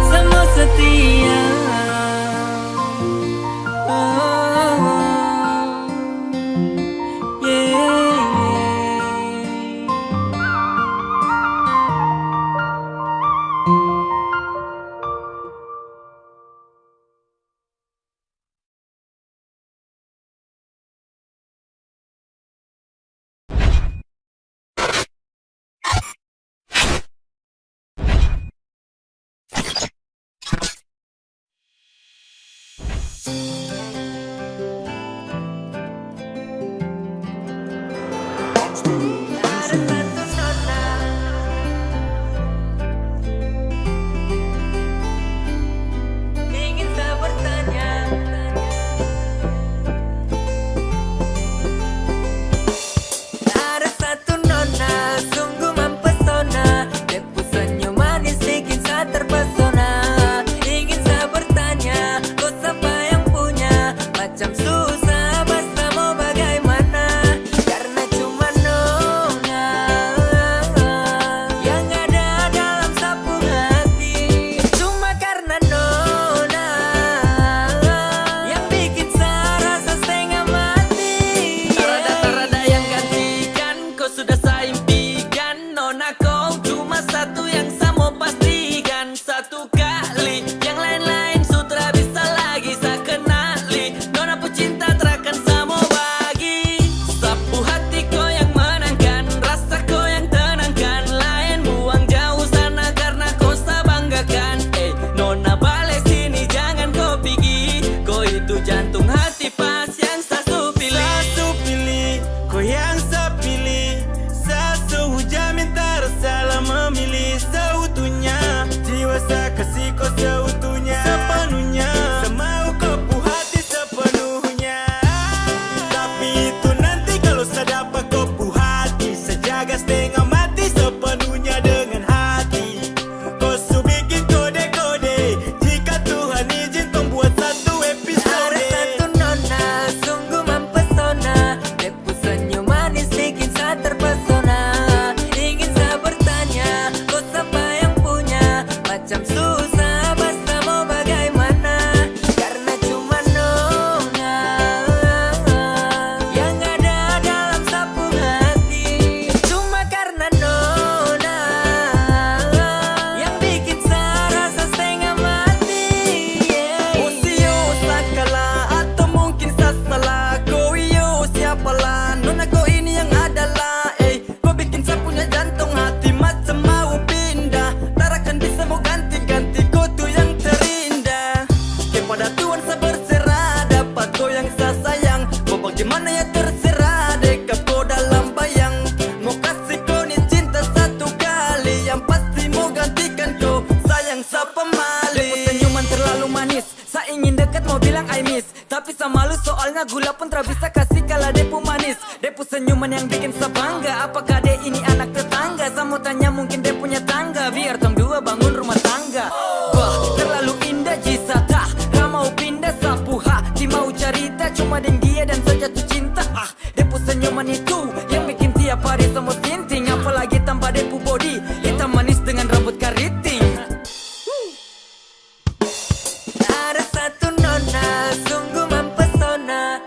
semua setia. Ingin saya bertanya, ada satu nona sungguh mempesona. Depu senyum manis bikin saya terpesona. Ingin saya bertanya, kau siapa yang punya? Macam susah bahasa mau bagaimana. Karena cuma nona yang ada dalam sapu hati. Cuma karena nona yang bikin saya rasa setengah mati. Tarada yang gantikan, kau sudah saya impikan. Nona kau cuma satu yang saya mau pastikan. Satu kali, yang lain-lain sudah bisa lagi saya kenali. Nona pecinta terakan saya mau bagi. Sapu hati kau yang menangkan, rasa kau yang tenangkan. Lain buang jauh sana karena kau saya banggakan. Nona balik sini jangan kau pergi. Kau itu jantung hati pas yang saya pilih. Satu pilih, kau yang saya pilih. Satu jamin tak salah memilih seutuhnya. Jiwa saya kasih kau seutuhnya, sepenuhnya. Semau kau pu hati sepenuhnya. Tapi itu nanti kalau saya dapat kau pu hati. Saya jaga setengah mati sepenuhnya dengan hati. Kau su bikin kode-kode, jika Tuhan izin kau buat satu episode. Ada satu nona sungguh mempesona. Depu senyum manis bikin saya terpesona. Ingin saya bertanya, kau siapa yang punya? Macam susah bahasa mau bagaimana. Karena cuma nona yang ada dalam sapu hati. Cuma karena nona yang bikin saya rasa setengah mati. Usio sakala atau mungkin saya salah. Kau iyo siapalah, nona kau ini yang adalah. Kau bikin saya punya jantung hati macam mau pindah. Tarakan bisa mau ganti-ganti, kau tuh yang terindah. Kepada Tuhan saya berserah, dapat kau yang saya sayang. Mau bagaimana ya terserah, dekat kau dalam bayang. Mau kasih kau nih cinta satu kali, yang pasti mau gantikan kau sayang siapa mali. Depu senyuman terlalu manis, saya ingin dekat mau bilang I miss. Tapi saya malu soalnya gula pun tak bisa kasih kala depu manis. Depu senyuman yang bikin saya bangga. Apakah dia ini anak tetangga? Saya mau tanya mungkin dia punya tangga. Biar tong dua bangun rumah tangga. Wah terlalu indah jisa tak ramau pindah sapu hati. Mau cerita cuma dengan dia dan saya jatuh cinta. Depu senyuman itu yang bikin tiap hari semua sinting. Apalagi tambah depu body hitam manis dengan rambut keriting. Ada satu nona sungguh mempesona.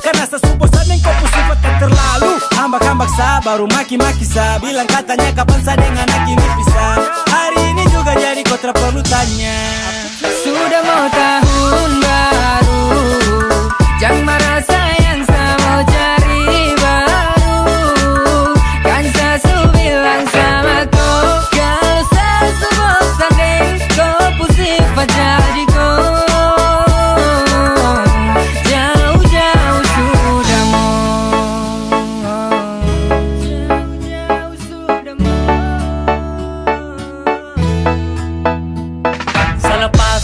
Karena sesubosan yang kau sifat tak terlalu hambak-hambak sa, baru maki-maki sa. Bilang katanya kapan sa dengan anak ini pisah. Hari ini juga jadi kau tak perlu tanya. Sudah mau tahun baru, jangan marah sayang, saya mau cari baru. Kan saya bilang sama kau, kalau saya bosan deh, kau pusing jadi kau. Jauh-jauh sudah mau, jauh-jauh sudah mau. Selepas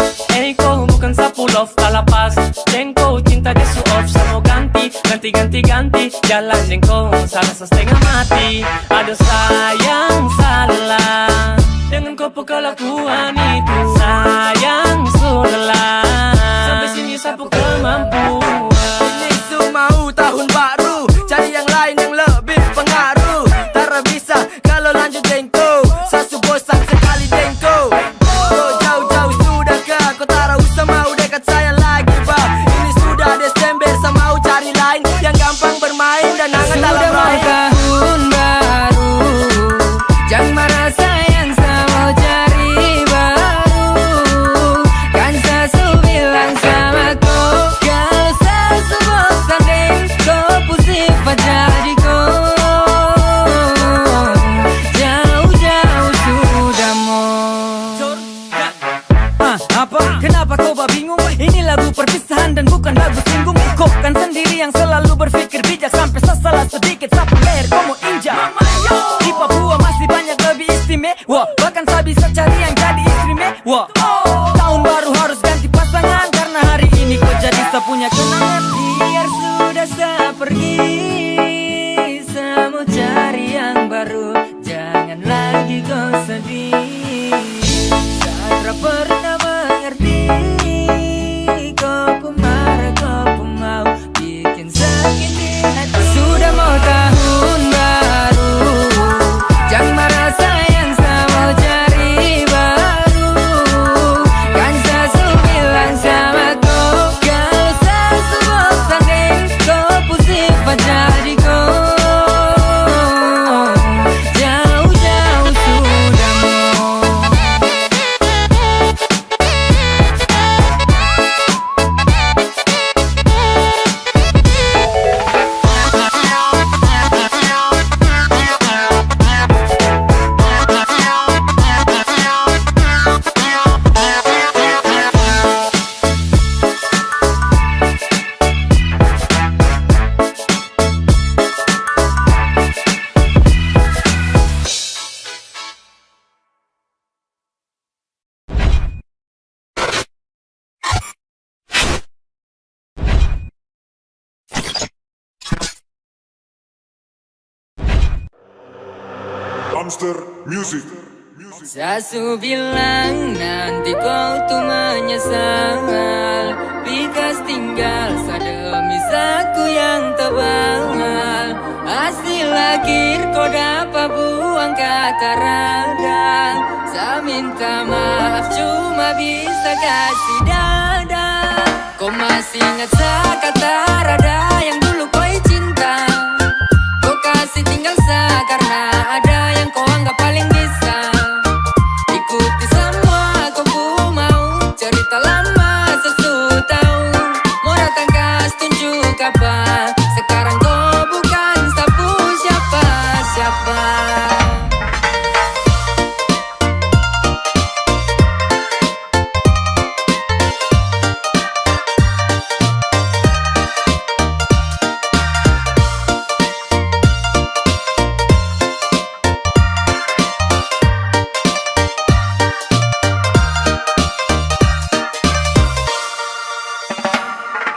kau bukan sapu love talapas, dan kau cinta gesu off. Saya mau ganti jalan, dan kau salah setengah mati. Ada sayang salah dengan kau kelakuan itu. Sayang sudahlah, sampai sini sapu kemampuan. Ini mau tahun baru, cari yang lain yang lebih pengaruh. Tak bisa kalau lanjut dengko, sasu bosan sekali dengko. Kau jauh-jauh sudah ke, kau tak usah mau dekat saya lagi bah. Ini sudah Desember, saya mau cari lain yang gampang bermain dan hangat dalam raih. Tahun baru, jangan marah sayang, saya mau cari baru. Kan saya bilang sama kau, kalau saya bosan deh, kau pusing jadi kau. Jauh-jauh sudah mau. Apa? Kenapa kau bingung? Ini lagu perpisahan dan bukan lagu singgung. Kau kan sendiri yang selalu berpikir bijak, sampai salah sedikit sapu leher kau mau injak. Di Papua masih banyak lebih istimewa, bahkan saya bisa cari yang jadi istri mewah. Tahun baru harus ganti pasangan, karena hari ini kau jadi saya punya kenangan. Biar sudah saya pergi, saya mau cari yang baru. Jangan lagi kau sedih, saya pernah mengerti. Kau pun marah, kau pun mau bikin sakit di hati. Sudah mau tahun baru, jangan marah sayang, saya mau cari baru. Kan saya bilang sama kau, kalau saya bosan deh, kau pusing jadi kau. Jauh-jauh sudah mau. Dumpster Music. Sasu bilang nanti kau tuh menyesal, Bikas tinggal sademi saku yang tebal. Hasil akhir kau dapat buang kata radang. Saya minta maaf cuma bisa kasih dada. Kau masih ingat kata rada yang dulu kau cinta. Kau kasih tinggal karena ada yang kau anggap paling bisa. Ikuti semua kau mau, cerita lama sesuatu tahu. Mau datang kas tunjuk apa, sekarang kau bukan sapu siapa-siapa.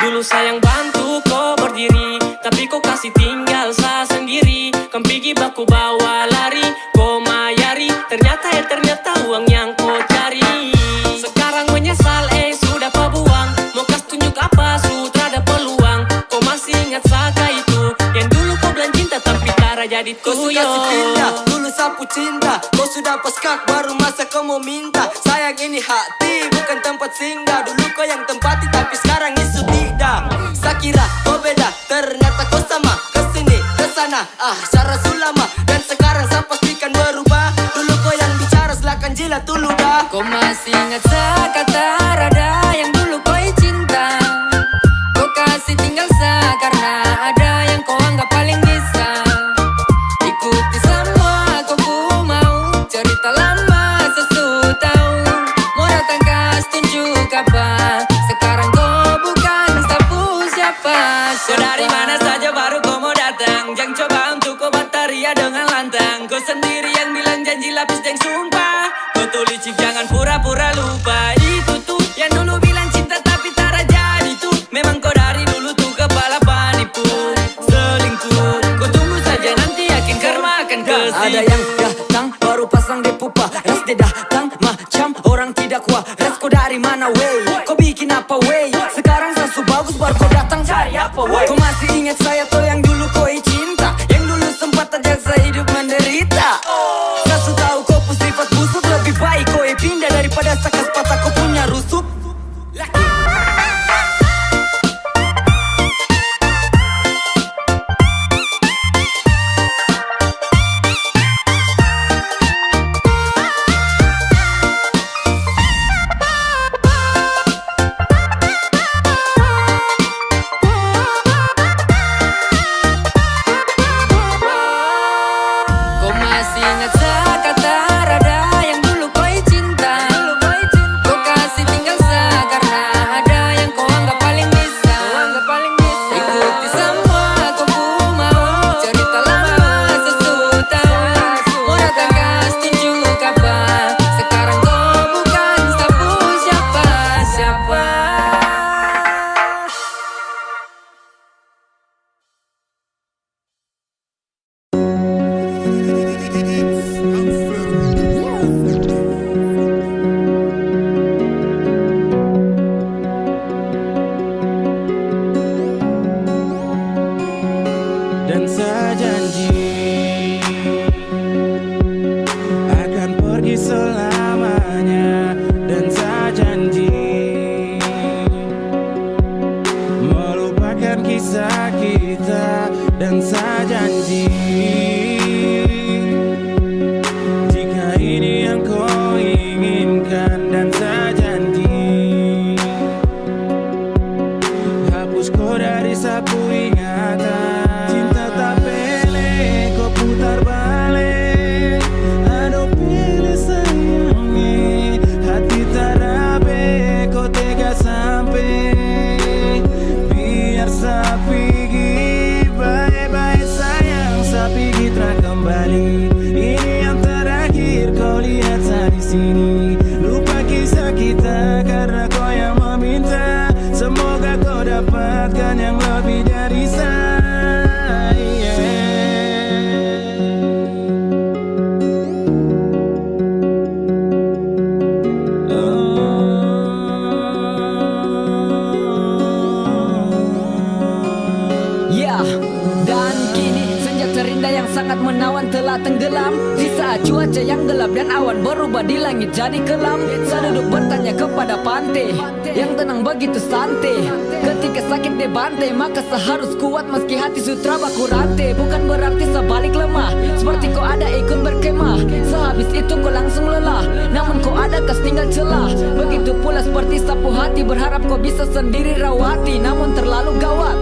Dulu sayang bantu kau berdiri, tapi kau kasih tinggal saya sendiri. Kau pergi baku bawa lari, kau mayari. Ternyata uang yang kau cari. Sekarang menyesal sudah kau buang. Mau kas tunjuk apa sudah ada peluang. Kau masih ingat saka itu yang dulu kau bilang cinta tapi tak jadi tuyul. Kau sudah cinta, dulu sapu cinta. Kau sudah paskak baru masa kau mau minta. Sayang ini hati bukan tempat singgah. Dulu kau yang tempati tapi sekarang isu tidak. Sakira kau beda. Cara sulama dan sekarang saya pastikan berubah. Dulu kau yang bicara silakan jilat dulu dah. Kau masih ingat kata rada yang dulu kau cinta. Kau kasih tinggal karena ada yang kau anggap paling bisa. Ikuti semua kau ku mau, cerita lama sesuatu tahu. Mau datang kas tunjuk apa, sekarang kau bukan sapu siapa. Kau dari mana saja baru kau mau datang. Jangan coba untuk kau bataria dengan lantang. Kau sendiri yang bilang janji lapis dan sumpah. Kau tuh licik jangan pura-pura lupa. Itu tuh yang dulu bilang cinta tapi tak jadi tuh. Memang kau dari dulu tuh kepala panipu, selingkuh. Kau tunggu saja nanti yakin karma akan kesini. Ada yang datang baru pasang di pupa. Ras dia datang macam orang tidak kuat. Ras kau dari mana wey? Kau bikin apa wey? Sekarang sesu bagus baru kau datang cari apa wey? Kau masih ingat saya tuh yang dulu kau cinta, yang dulu sempat ajak saya hidup menderita. Sesu tahu kau pun sifat busuk, lebih baik kau pindah daripada sakas patah kau punya rusuk. Kau masih ingat kata rada yang dulu kau cinta. Kau kasih tinggal karena ada yang kau anggap paling bisa. Ikuti semua kau ku mau, cerita lama sesuatu tahu. Mau datang kas tunjuk apa, sekarang kau bukan sapu siapa. Dan saya janji akan pergi selamanya. Dan saya janji melupakan kisah kita. Dan saya janji jika ini yang kau inginkan. Dan saya janji hapus kau dari sapu ingatan. Cinta tak pilih kau putar balik. Aduh pilih sayangi, hati tak rabe kau tega sampai. Biar saya pergi, bye-bye sayang, saya pergi tak kembali. Ini yang terakhir kau lihat saya di sini. Lupa kisah kita karena kau yang meminta. Semoga kau dapatkan yang lebih dari saya. Ya, dan kini senja terindah yang sangat menawan telah tenggelam. Di saat cuaca yang gelap dan awan berubah di langit jadi kelam. Saya duduk bertanya kepada pantai yang tenang begitu santai. Ketika sakit di bantai maka seharus kuat meski hati sutra baku rantai. Bukan berarti sebalik lemah, seperti kau ada ikut berkemah. Sehabis itu kau langsung lelah, namun kau ada kas tinggal celah. Begitu pula seperti sapu hati, berharap kau bisa sendiri rawati, namun terlalu gawat.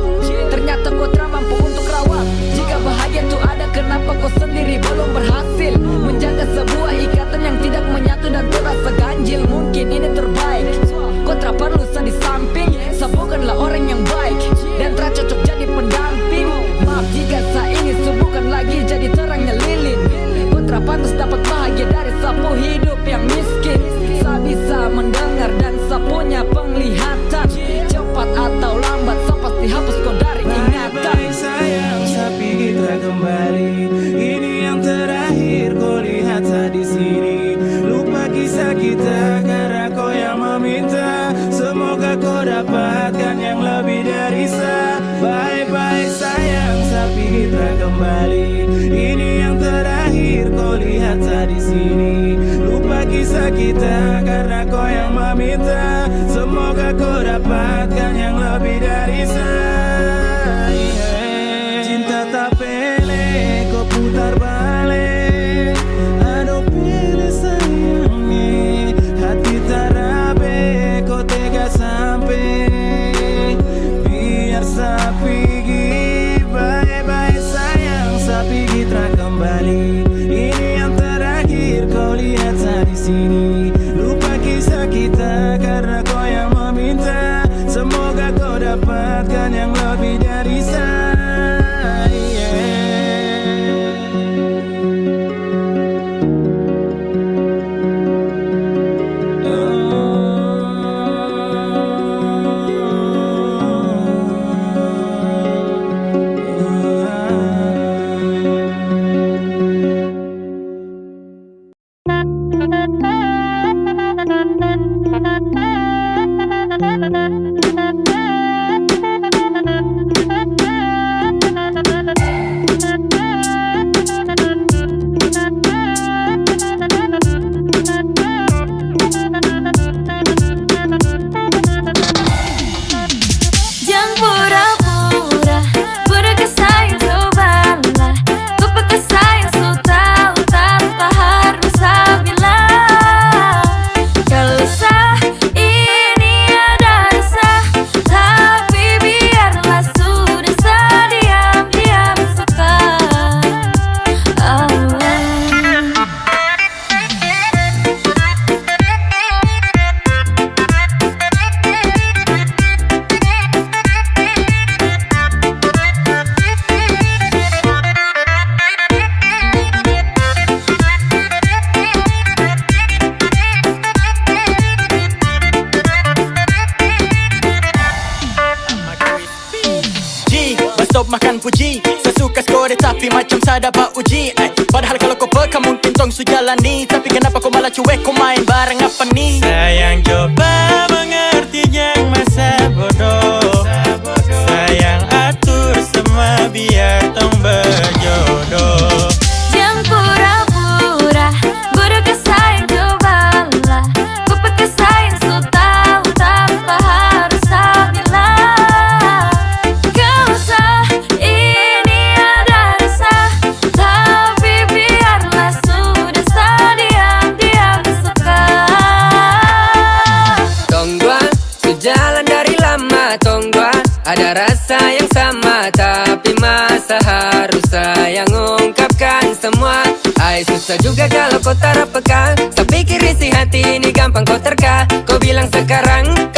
Ternyata kau tak mampu untuk rawat. Jika bahagia tuh ada, kenapa kau sendiri belum berhasil menjaga sebuah ikatan yang tidak menyatu dan terasa ganjil? Mungkin ini terbaik kau tak perlu di samping. Saya bukanlah orang yang baik dan tak cocok jadi pendamping. Maaf jika saya ingin bukan lagi jadi terangnya lilin. Kau tak pantas dapat bahagia dari sapu hidup yang miskin. Saya bisa mendengar dan saya punya penglihatan. Cepat atau lambat saya pasti hapus kau dari ingatan. Bye-bye sayang, saya pergi tak kembali. Ini yang terakhir kau lihat saya di sini. Lupa kisah kita karena kau yang meminta. Semoga kau dapatkan yang lebih dari saya. Bye-bye sayang, saya pergi tak kembali. Ini yang terakhir kau lihat saya di sini. Lupa kisah kita karena kau yang meminta. Semoga kau dapatkan yang lebih dari saya. Cinta tak pilih makan puji. Sesuka skor tapi macam saya dapat uji. Padahal kalau kau peka mungkin tong su jalani. Tapi kenapa kau malah cuek, kau main bareng apa nih? Sayang coba mengerti yang masa bodoh. Sayang atur semua biar tong berjodoh. Yang pura-pura bodoh ke sayang cobalah. Pepet ke sayang so tahu tanpa harus saya bilang. Gak usah ini ada rasa, tapi biarlah sudah saya diam-diam suka. Tong dua sejalan dari lama, tong dua ada rasa yang sama, tapi masa harus saya ungkapkan semua. Ay susah juga kalau kau tak peka. Saya pikir isi hati ini gampang kau terka. Kau bilang sekarang